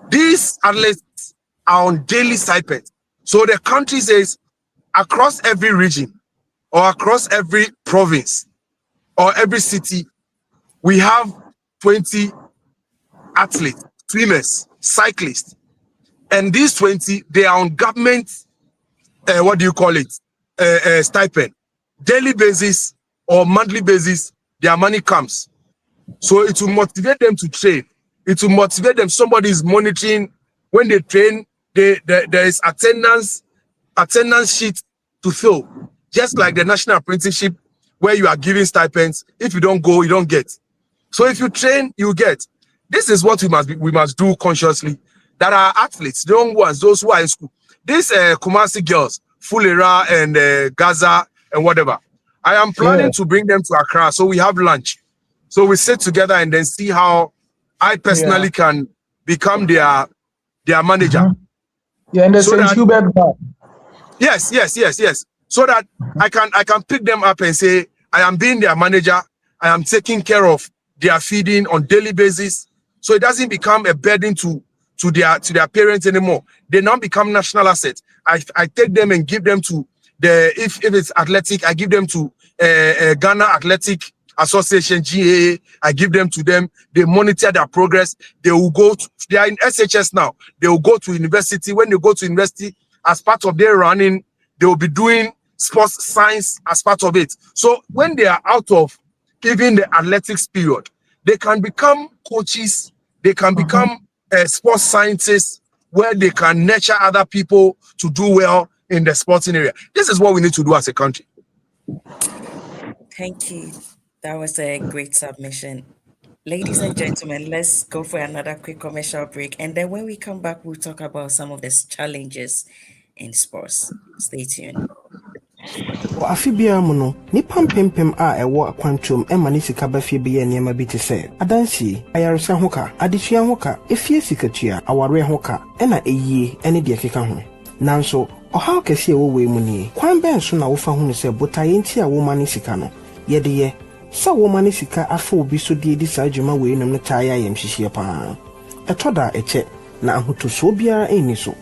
These athletes are on daily stipends. So the country says across every region or across every province or every city, we have 20 athletes, swimmers, cyclists. And these 20, they are on government, stipend. Daily basis or monthly basis, their money comes. So it will motivate them to train. It will motivate them. Somebody is monitoring when they train. There is attendance sheet to fill, just like the national apprenticeship, where you are giving stipends. If you don't go, you don't get. So if you train, you get. This is what we must do consciously. That are athletes, the young ones, those who are in school. These Kumasi girls, Fulera and Gaza and whatever. I am planning to bring them to Accra, so we have lunch. So we sit together and then see how I personally can become their manager. Yeah, and so Hubert. Yes. So that I can pick them up and say, I am being their manager. I am taking care of their feeding on daily basis. So it doesn't become a burden to their parents anymore. They now become national assets. I take them and give them to if it's athletic, I give them to Ghana Athletic Association, GAA. I give them to them. They monitor their progress. They will they are in SHS now. They will go to university. When they go to university, as part of their running, they will be doing sports science as part of it. So when they are out of even the athletics period, they can become coaches. They can become sports scientists, where they can nurture other people to do well in the sporting area. This is what we need to do as a country. Thank you. That was a great submission. Ladies and gentlemen, let's go for another quick commercial break. And then when we come back, we'll talk about some of the challenges in sports. Stay tuned. Afi bia mu no nipa mpempem a ewo akwantom ema ne sika ba fie bia niema bi te se adansi ayaresa hoka adesua hoka efie sikatua aware hoka ena eyie ene de keka ho nanso oha kese ewo we mu ni kwan ben so na wo fa hu se botaye nti a wo ma ne sika no ye de ye sa wo ma ne sika afa obi so de di sa adwuma we num ne taaya yem hihie pa etoda eche na ahotoso bia eni so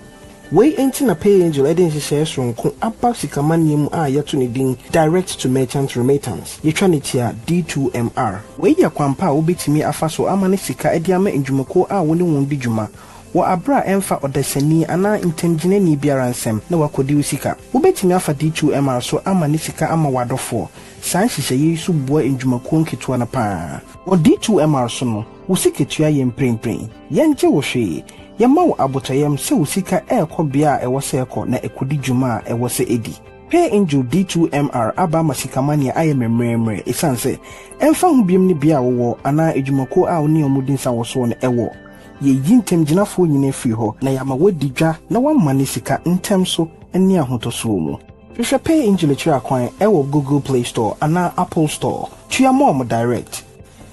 we enti na Pay Angel eden hihie so nko aba sika manem a yeto ne din direct to merchant remittance yetwa ne tia D2MR we ya kwampa a obetimi afa so ama ne sika edi ama ndwumako a woni won di dwuma wo abra emfa odasani ana intemgine ni biara nsem na wakodi usika obetimi afa D2MR so ama ne sika ama wadofo san hihye yesu boa ndwumako nketua na pa wo D2MR so no usiketua yemprempren yenje wo hwe yama wo abotayem se usika ekobia ewose eko na ekodi dwuma a ewose edi Pay Angel D2MR aba masikamania ayememremre esanse emfa hu biem ne bia wo ana edwumako a oni omudin sa wo so ne ewo ye yintem ginafo nyine firi ho na yama wadi dwa na wamma ne sika ntem so eni ahotoso mu hwehwɛ Pay Angel akyiri akwan ɛwɔ Google Play Store ana Apple Store. Tua mo direct.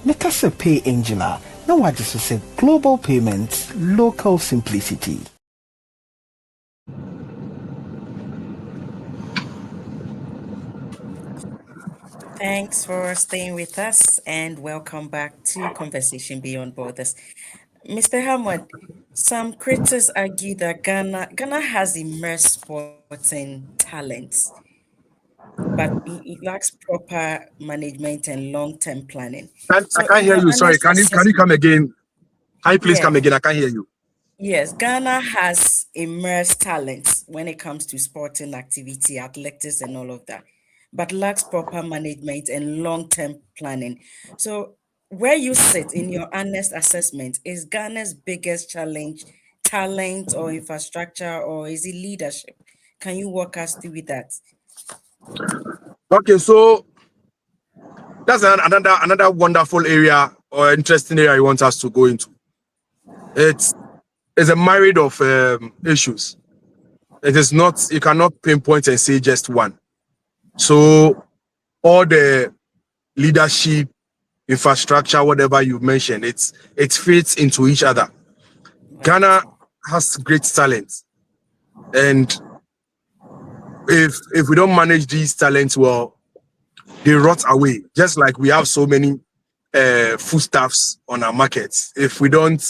Meka sɛ Pay Angel a na wagye so sɛ global payments, local simplicity. Thanks for staying with us and welcome back to Conversation Beyond Borders. Mr. Hamad, some critics argue that Ghana has immersed sporting talents, but it lacks proper management and long-term planning. I can't hear you. Sorry, can you come again? Hi, please come again. I can't hear you. Yes, Ghana has immersed talents when it comes to sporting activity, athletics, and all of that, but lacks proper management and long-term planning. So where you sit in your honest assessment, is Ghana's biggest challenge talent or infrastructure, or is it leadership? Can you walk us through with that? Okay, so that's another wonderful area or interesting area you want us to go into. It's a myriad of issues. It is not, you cannot pinpoint and say just one. So all the leadership, infrastructure, whatever you mentioned, it fits into each other. Ghana has great talent, and if we don't manage these talents well, they rot away. Just like we have so many foodstuffs on our markets. If we don't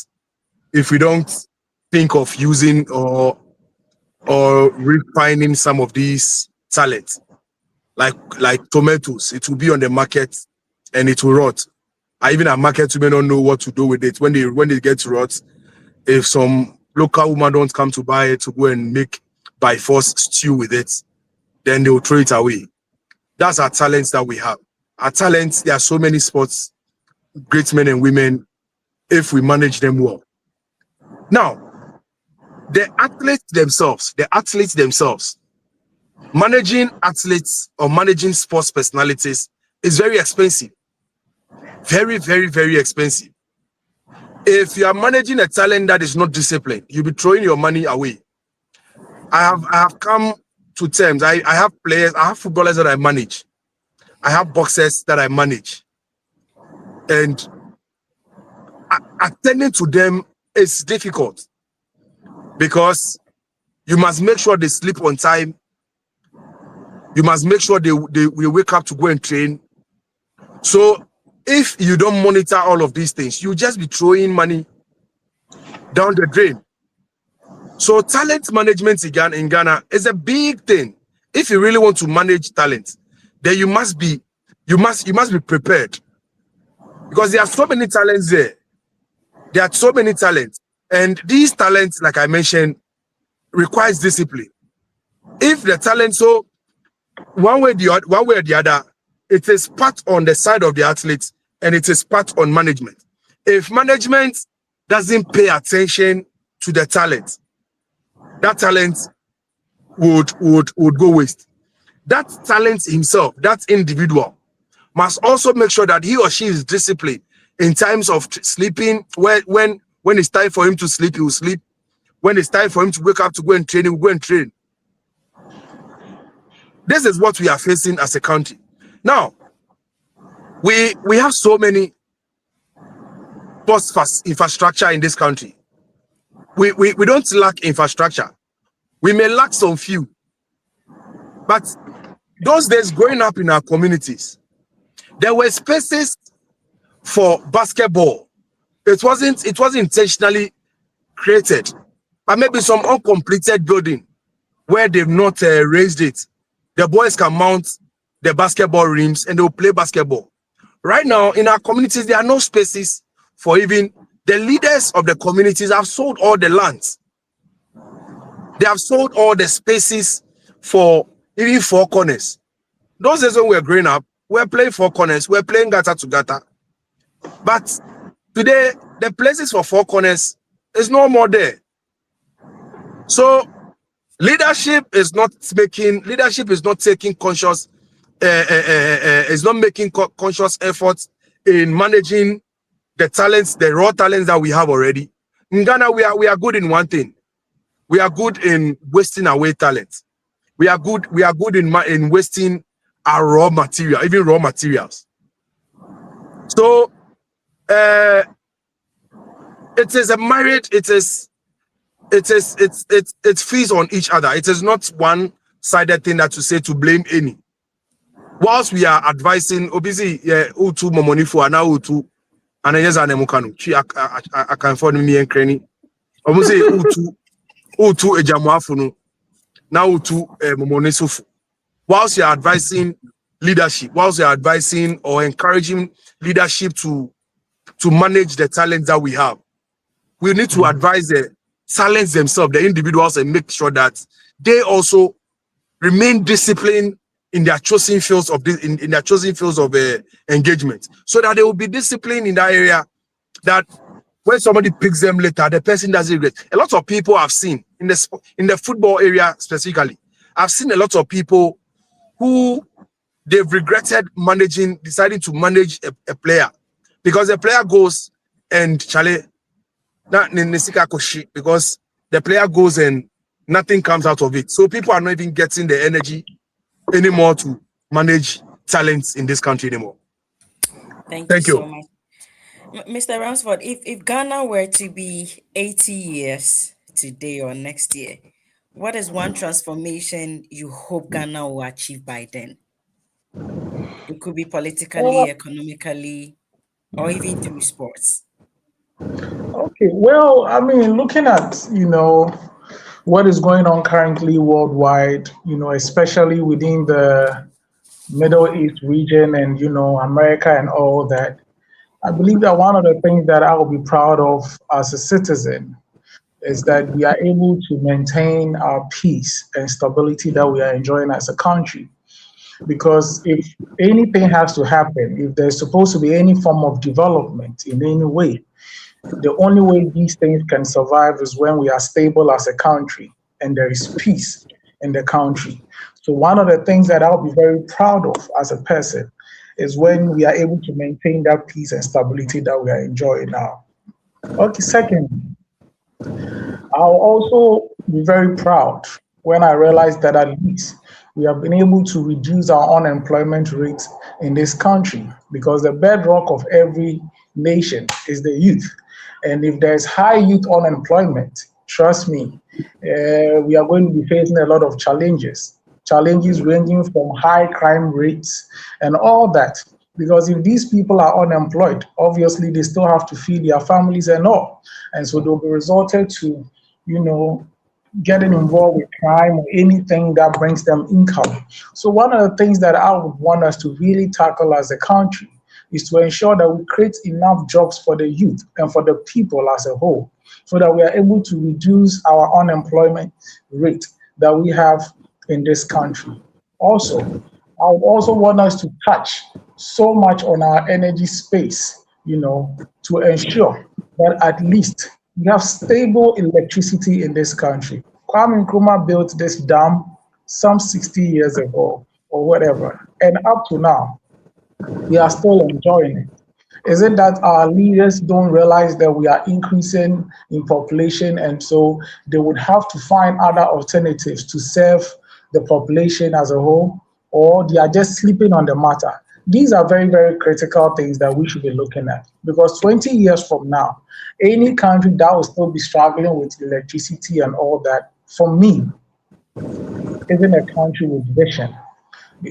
think of using or refining some of these talents, like tomatoes, it will be on the market and it will rot. Even our market women don't know what to do with it when they get to rot. If some local woman don't come to buy it to go and make by force stew with it, then they will throw it away. That's our talents that we have. Our talents, there are so many sports, great men and women, if we manage them well. Now, the athletes themselves, managing athletes or managing sports personalities is very expensive. Very, very, very expensive. If you are managing a talent that is not disciplined, you'll be throwing your money away. I have come to terms. I have players, I have footballers that I manage. I have boxers that I manage. And attending to them is difficult because you must make sure they sleep on time. You must make sure they will wake up to go and train. So if you don't monitor all of these things, you just be throwing money down the drain. So talent management in Ghana is a big thing. If you really want to manage talent, then you must be prepared, because there are so many talents there. There are so many talents, and these talents, like I mentioned, requires discipline. If the talent, so one way or the other, it is part on the side of the athletes and it is part on management. If management doesn't pay attention to the talent, that talent would go waste. That talent himself, that individual, must also make sure that he or she is disciplined in times of sleeping. When it's time for him to sleep, he will sleep. When it's time for him to wake up to go and train, he will go and train. This is what we are facing as a country. Now, we have so many sports infrastructure in this country. We don't lack infrastructure. We may lack some few. But those days growing up in our communities, there were spaces for basketball. It wasn't intentionally created, but maybe some uncompleted building where they've not raised it. The boys can mount the basketball rims and they'll play basketball. Right now, in our communities, there are no spaces for even the leaders of the communities have sold all the lands. They have sold all the spaces for even four corners. Those days when we were growing up, we were playing four corners, we were playing gata to gata. But today, the places for four corners is no more there. So leadership is not taking conscious, is not making conscious efforts in managing the talents, the raw talents that we have already. In Ghana, we are good in one thing. We are good in wasting away talent. We are good in wasting our raw material, even raw materials. So it is a marriage. It feeds on each other. It is not one-sided thing that to say to blame any. Whilst we are advising, obviously, utu momonifu ana utu ananyeza anemukanu. I can find me and Cranny. Obviously, utu ejamuafunu na utu momonisufu. Whilst you are advising leadership, whilst you are advising or encouraging leadership to manage the talents that we have, we need to advise the talents themselves, the individuals, and make sure that they also remain disciplined in their chosen fields of engagement, so that they will be disciplined in that area, that when somebody picks them later, the person doesn't regret. A lot of people I've seen in the football area specifically, I've seen a lot of people who they've regretted deciding to manage a player, because the player goes and because the player goes and nothing comes out of it. So people are not even getting the energy anymore to manage talents in this country anymore. Thank you so much. Mr. Ramsford, if Ghana were to be 80 years today or next year, what is one transformation you hope Ghana will achieve by then? It could be politically, economically, or even through sports. Okay, well, I mean, looking at, what is going on currently worldwide, especially within the Middle East region and, America and all that, I believe that one of the things that I will be proud of as a citizen is that we are able to maintain our peace and stability that we are enjoying as a country. Because if anything has to happen, if there's supposed to be any form of development in any way, the only way these things can survive is when we are stable as a country and there is peace in the country. So one of the things that I'll be very proud of as a person is when we are able to maintain that peace and stability that we are enjoying now. Okay, second, I'll also be very proud when I realize that at least we have been able to reduce our unemployment rate in this country, because the bedrock of every nation is the youth. And if there's high youth unemployment, trust me, we are going to be facing a lot of challenges ranging from high crime rates and all that. Because if these people are unemployed, obviously they still have to feed their families and all. And so they'll be resorted to, getting involved with crime or anything that brings them income. So one of the things that I would want us to really tackle as a country is to ensure that we create enough jobs for the youth and for the people as a whole, so that we are able to reduce our unemployment rate that we have in this country. Also, I would also want us to touch so much on our energy space, to ensure that at least we have stable electricity in this country. Kwame Nkrumah built this dam some 60 years ago or whatever, and up to now, we are still enjoying it. Is it that our leaders don't realize that we are increasing in population, and so they would have to find other alternatives to serve the population as a whole, or they are just sleeping on the matter? These are very, very critical things that we should be looking at, because 20 years from now, any country that will still be struggling with electricity and all that, for me, isn't a country with vision.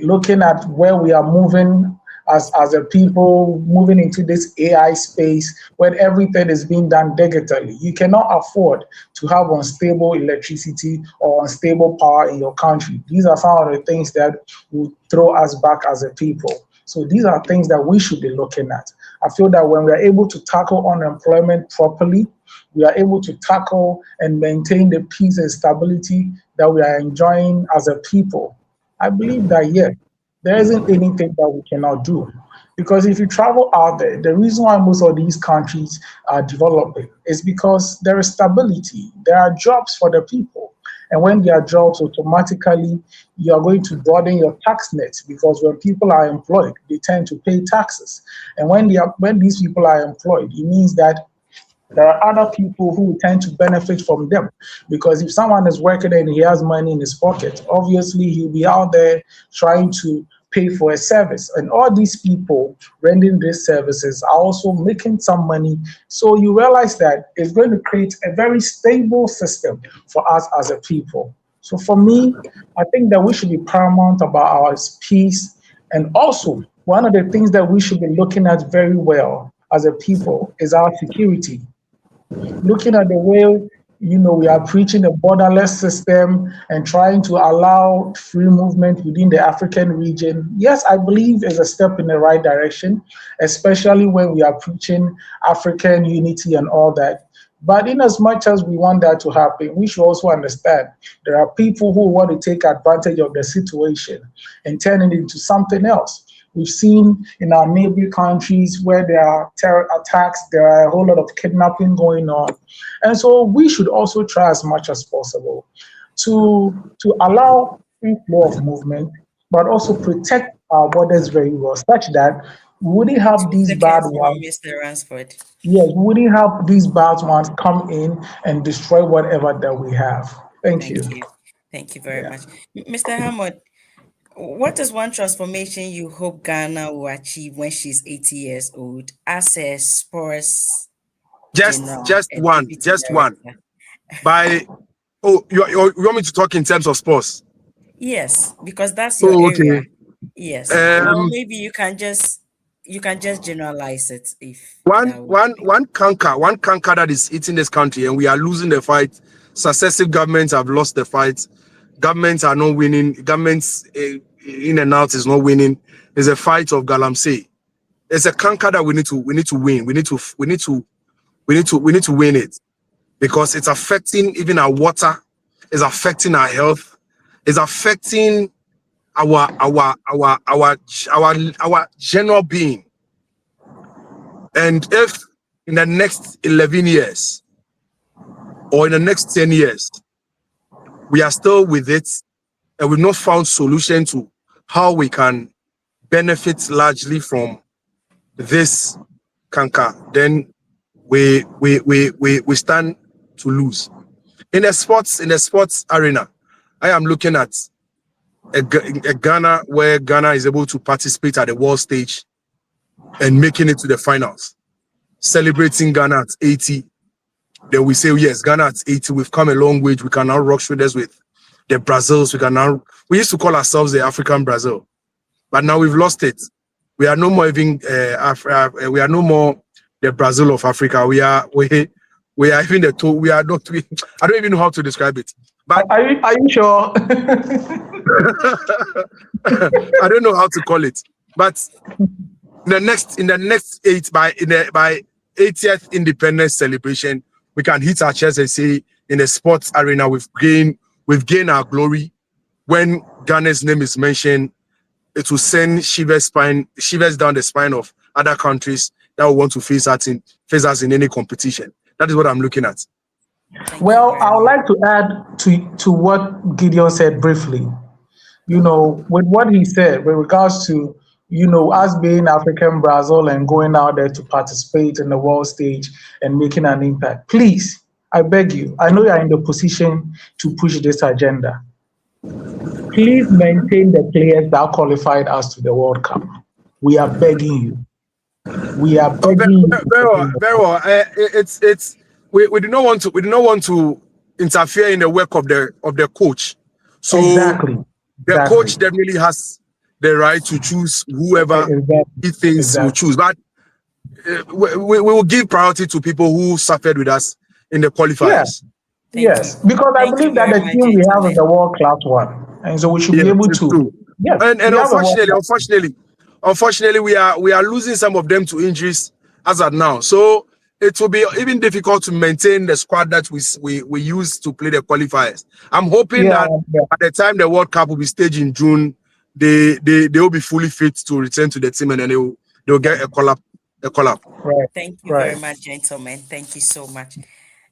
Looking at where we are moving as a people, moving into this AI space where everything is being done digitally, you cannot afford to have unstable electricity or unstable power in your country. These are some of the things that will throw us back as a people. So these are things that we should be looking at. I feel that when we are able to tackle unemployment properly, we are able to tackle and maintain the peace and stability that we are enjoying as a people. I believe that, yes, there isn't anything that we cannot do. Because if you travel out there, the reason why most of these countries are developing is because there is stability. There are jobs for the people. And when there are jobs, automatically you are going to broaden your tax net, because when people are employed, they tend to pay taxes. And when these people are employed, it means that There are other people who tend to benefit from them, because if someone is working and he has money in his pocket, obviously he'll be out there trying to pay for a service. And all these people rendering these services are also making some money. So you realize that it's going to create a very stable system for us as a people. So for me, I think that we should be paramount about our peace. And also, one of the things that we should be looking at very well as a people is our security. Looking at the way, we are preaching a borderless system and trying to allow free movement within the African region. Yes, I believe is a step in the right direction, especially when we are preaching African unity and all that. But in as much as we want that to happen, we should also understand there are people who want to take advantage of the situation and turn it into something else. We've seen in our neighboring countries where there are terror attacks, there are a whole lot of kidnapping going on. And so we should also try as much as possible to allow free flow of movement, but also protect our borders very well, such that we wouldn't have these bad ones. Mr. Ransford. Yes, we wouldn't have these bad ones come in and destroy whatever that we have. Thank you. Thank you very much. Mr. Hammond, what is one transformation you hope Ghana will achieve when she's 80 years old as a sports? Just one. You want me to talk in terms of sports? Yes, because that's your area. Yes. Or maybe you can just generalize it. If one canker that is eating this country, and we are losing the fight. Successive governments have lost the fight. Governments are not winning. Governments in and out is not winning. It's a fight of Galamsey. It's a canker that we need to win. We need to win it, because it's affecting even our water. It's affecting our health. It's affecting our general being. And if in the next 11 years or in the next 10 years, we are still with it and we've not found solution to how we can benefit largely from this canker, then we stand to lose. In the sports arena, I am looking at a Ghana where Ghana is able to participate at the world stage and making it to the finals, celebrating Ghana at 80. Then we say, yes, Ghana at 80, we've come a long way. We can now rock shoulders with the Brazils. We used to call ourselves the African Brazil, but now we've lost it. We are no more even we are no more the Brazil of Africa. We are even we are not. I don't even know how to describe it. But are you sure? I don't know how to call it. But in the next by 80th independence celebration, we can hit our chest and say, in the sports arena, we've gained our glory. When Ghana's name is mentioned, it will send shivers down the spine of other countries that will want to face us in any competition. That is what I'm looking at. Well, I would like to add to what Gideon said briefly. With what he said with regards to, us being African Brazil and going out there to participate in the world stage and making an impact. Please, I beg you, I know you are in the position to push this agenda. Please maintain the players that qualified us to the World Cup. We are begging you. We are begging you. Very well. We do not want to interfere in the work of the coach. So exactly. The coach definitely has the right to choose whoever he thinks will choose. But we will give priority to people who suffered with us in the qualifiers. Yes, because I believe that the team we have is a world-class one, and so we should be able to. Yes, and unfortunately, we are losing some of them to injuries as of now. So it will be even difficult to maintain the squad that we use to play the qualifiers. I'm hoping that by the time the World Cup will be staged in June, they will be fully fit to return to the team, and then they'll get a call up. Right. Thank you very much, gentlemen. Thank you so much.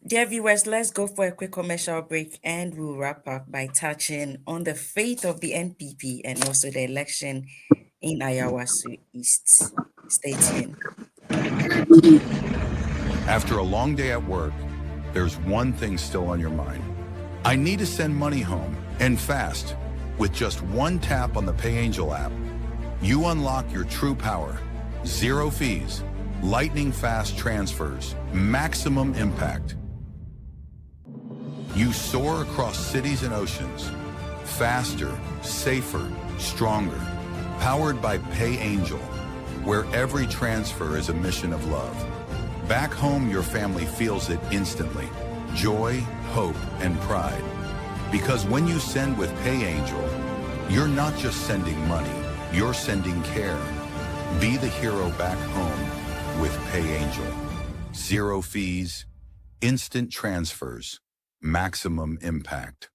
Dear viewers, let's go for a quick commercial break and we'll wrap up by touching on the fate of the NPP and also the election in Ayawaso East. Stay tuned. After a long day at work, there's one thing still on your mind. I need to send money home, and fast. With just one tap on the PayAngel app, you unlock your true power. Zero fees, lightning fast transfers, maximum impact. You soar across cities and oceans, faster, safer, stronger, powered by PayAngel, where every transfer is a mission of love. Back home, your family feels it instantly. Joy, hope, and pride. Because when you send with PayAngel, you're not just sending money, you're sending care. Be the hero back home with PayAngel. Zero fees, instant transfers, maximum impact.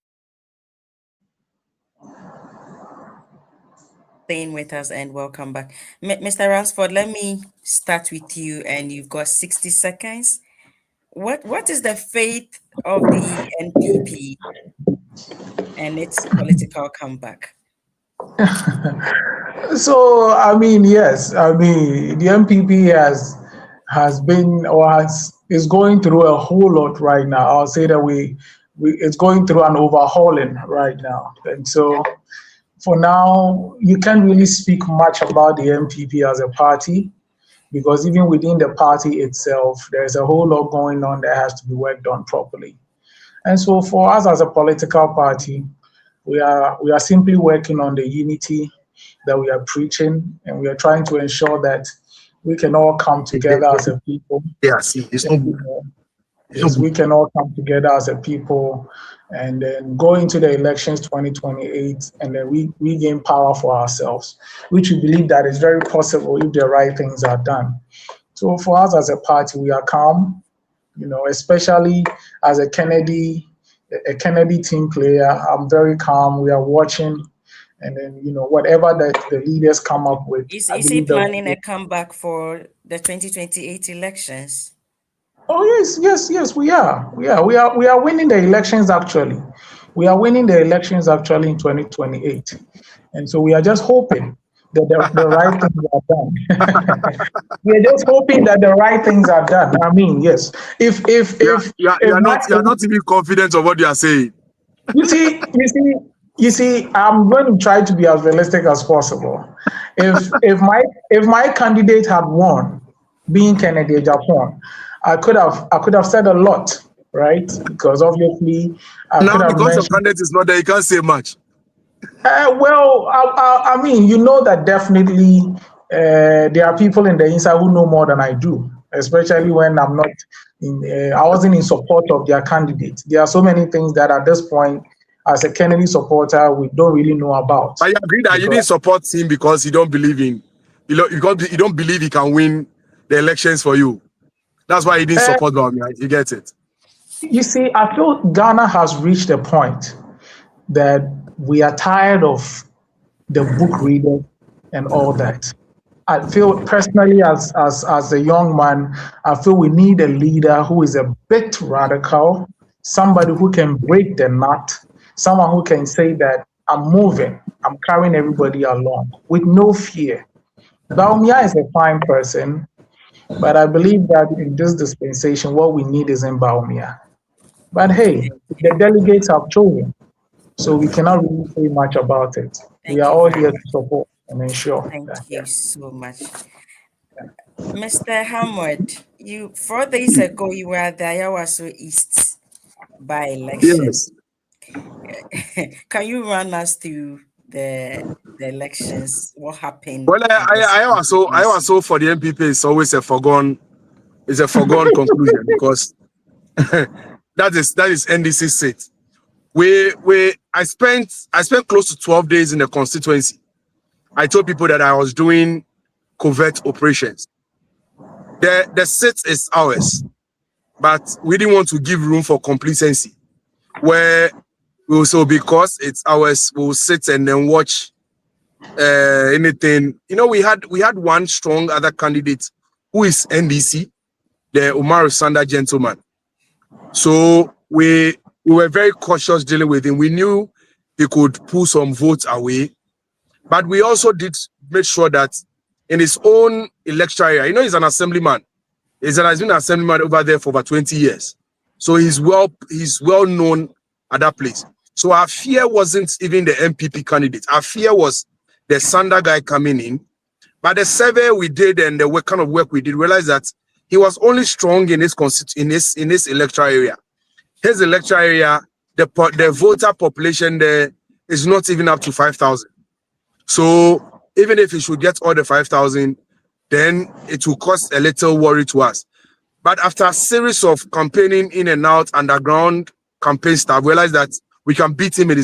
Staying with us and welcome back. Mr. Ransford, let me start with you, and you've got 60 seconds. What is the fate of the NPP and its political comeback? So, I mean, yes, I mean, the MPP has been or is going through a whole lot right now. I'll say that it's going through an overhauling right now. And so for now, you can't really speak much about the MPP as a party, because even within the party itself, there's a whole lot going on that has to be worked on properly. And so for us as a political party, we are simply working on the unity that we are preaching, and we are trying to ensure that we can all come together as a people. Yes, we can all come together as a people and then go into the elections 2028, and then we gain power for ourselves, which we believe that is very possible if the right things are done. So for us as a party, we are calm, especially as a Kennedy team player. I'm very calm. We are watching, and then whatever that the leaders come up with. Is he planning a comeback for the 2028 elections? Oh yes, we are. We are winning the elections actually. We are winning the elections actually in 2028, and so we are just hoping that the right things are done. We are just hoping that the right things are done. I mean, yes. If you're not even confident of what you are saying. You see, I'm going to try to be as realistic as possible. If my candidate had won, being Kennedy Agyapong, I could have said a lot, right? Because obviously, because your candidate is not there, you can't say much. Well, I mean, that definitely there are people in the inside who know more than I do, especially when I'm not I wasn't in support of their candidate. There are so many things that at this point, as a Kennedy supporter, we don't really know about. I agree that you didn't support him because you don't believe in, you don't believe he can win the elections for you. That's why you didn't support Bawumia. You get it? You see, I feel Ghana has reached a point that we are tired of the book reader and all that. I feel personally, as a young man, I feel we need a leader who is a bit radical, somebody who can break the nut, someone who can say that I'm moving, I'm carrying everybody along with no fear. Bawumia is a fine person, but I believe that in this dispensation, what we need is in Bawumia. But hey, the delegates have chosen, so we cannot really say much about it. We are all here to support and ensure. Thank you so much. Mr. Hamad, 4 days ago, you were at the Ayawaso East by-election. Yes. Can you run us through the elections? What happened? Well, I also for the MPP is always a foregone conclusion, because that is NDC seat. I spent close to 12 days in the constituency. I told people that I was doing covert operations. The seat is ours, but we didn't want to give room for complacency, where we also, because it's ours, we'll sit and then watch anything. We had one strong other candidate who is NDC, the Umaru Sanda gentleman. So we were very cautious dealing with him. We knew he could pull some votes away, but we also did make sure that in his own electoral area, he's an assemblyman. He's been an assemblyman over there for over 20 years. So he's well known at that place. So our fear wasn't even the MPP candidate. Our fear was the Sanda guy coming in. But the survey we did and the kind of work we did, realized that he was only strong in his electoral area. His electoral area, the voter population there is not even up to 5,000. So even if he should get all the 5,000, then it will cause a little worry to us. But after a series of campaigning in and out, underground campaign stuff, we realized that we can beat him in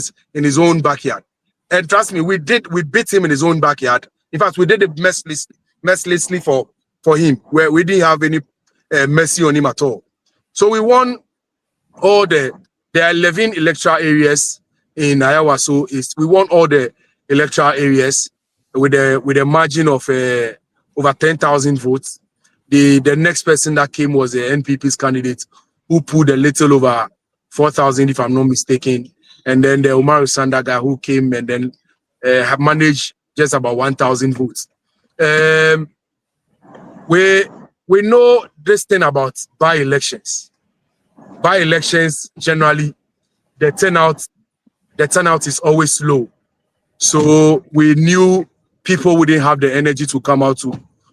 his own backyard. And trust me, we beat him in his own backyard. In fact, we did it mercilessly for him, where we didn't have any mercy on him at all. So we won all there are 11 electoral areas in Ayawaso East. We won all the electoral areas with a margin of over 10,000 votes. The next person that came was the NPP's candidate, who pulled a little over 4,000, if I'm not mistaken. And then the Umaru Sanda guy who came and then have managed just about 1,000 votes. We know this thing about by-elections. By-elections, generally, the turnout is always low. So we knew people wouldn't have the energy to come out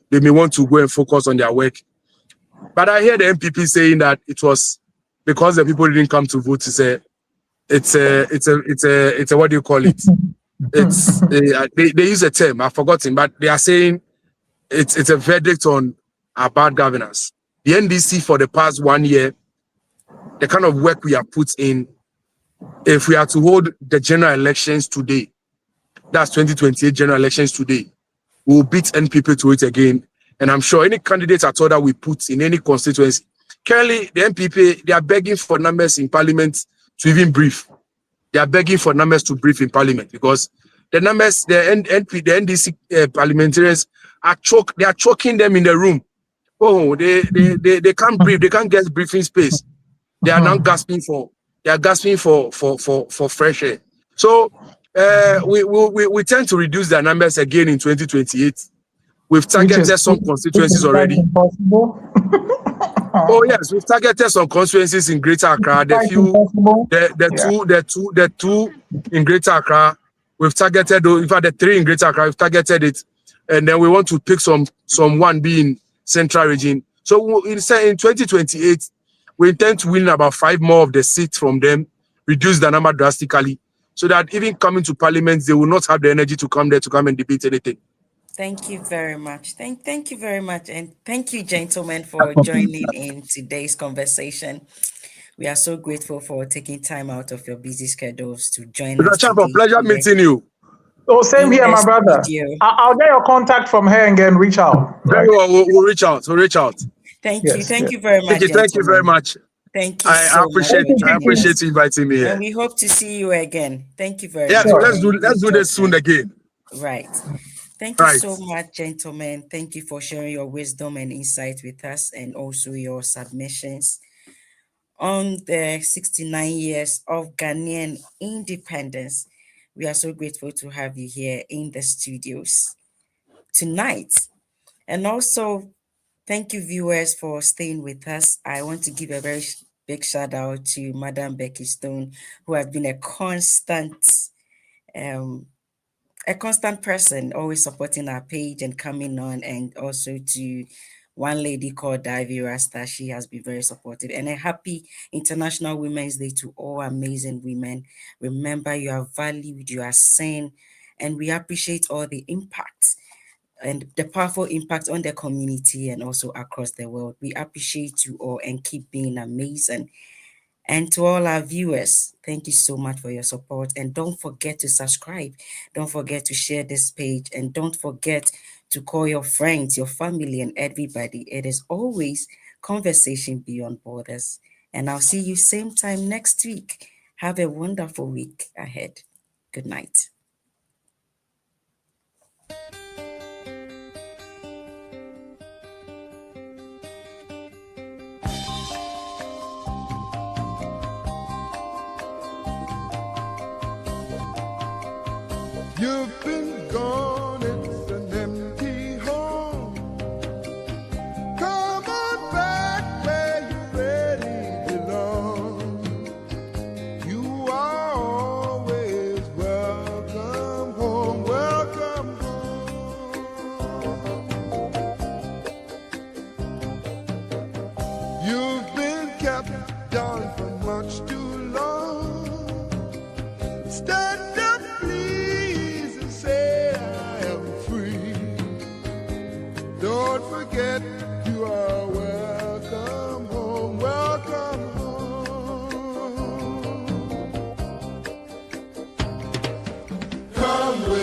they may want to go and focus on their work. But I hear the MPP saying that it was because the people didn't come to vote. It's a what do you call it? They use a term, I've forgotten, but they are saying it's a verdict on our bad governance. The NDC for the past 1 year, the kind of work we have put in, if we are to hold the general elections today, that's 2028 general elections today, we will beat NPP to it again. And I'm sure any candidate at all that we put in any constituency, currently the NPP, they are begging for numbers in parliament to even brief. They are begging for numbers to brief in parliament because the numbers, the NDC parliamentarians they are choking them in the room. Oh, they can't brief, they can't get briefing space. They are now gasping for fresh air. So we tend to reduce their numbers again in 2028. We've targeted some constituencies already. Oh yes, we've targeted some constituencies in Greater Accra. The two in Greater Accra, we've targeted. In fact, the 3 in Greater Accra, we've targeted it, and then we want to pick some one being Central Region. So in 2028, we intend to win about 5 more of the seats from them, reduce the number drastically, so that even coming to Parliament, they will not have the energy to come there to come and debate anything. Thank you very much. Thank you very much. And thank you, gentlemen, for joining in today's conversation. We are so grateful for taking time out of your busy schedules to join us. It's a pleasure meeting you. Oh, same here, my brother. I'll get your contact from her and then reach out. Very well, we'll reach out. Thank you. Thank you very much. Thank you very much. Thank you. I appreciate you inviting me here. And we hope to see you again. Thank you very much. Yeah, so let's do this soon again. Right. Thank you so much, gentlemen. Thank you for sharing your wisdom and insight with us, and also your submissions on the 69 years of Ghanaian independence. We are so grateful to have you here in the studios tonight. And also, thank you, viewers, for staying with us. I want to give a very big shout out to Madam Becky Stone, who has been a constant person, always supporting our page and coming on, and also to one lady called Divey Rasta. She has been very supportive. And a happy International Women's Day to all amazing women. Remember, you are valued, you are seen, and we appreciate all the impact and the powerful impact on the community and also across the world. We appreciate you all and keep being amazing. And to all our viewers, thank you so much for your support. And don't forget to subscribe. Don't forget to share this page. And don't forget to call your friends, your family, and everybody. It is always Conversation Beyond Borders. And I'll see you same time next week. Have a wonderful week ahead. Good night. You've been gone, it's an empty home. Come on back. Don't forget you are welcome home, welcome home. Come with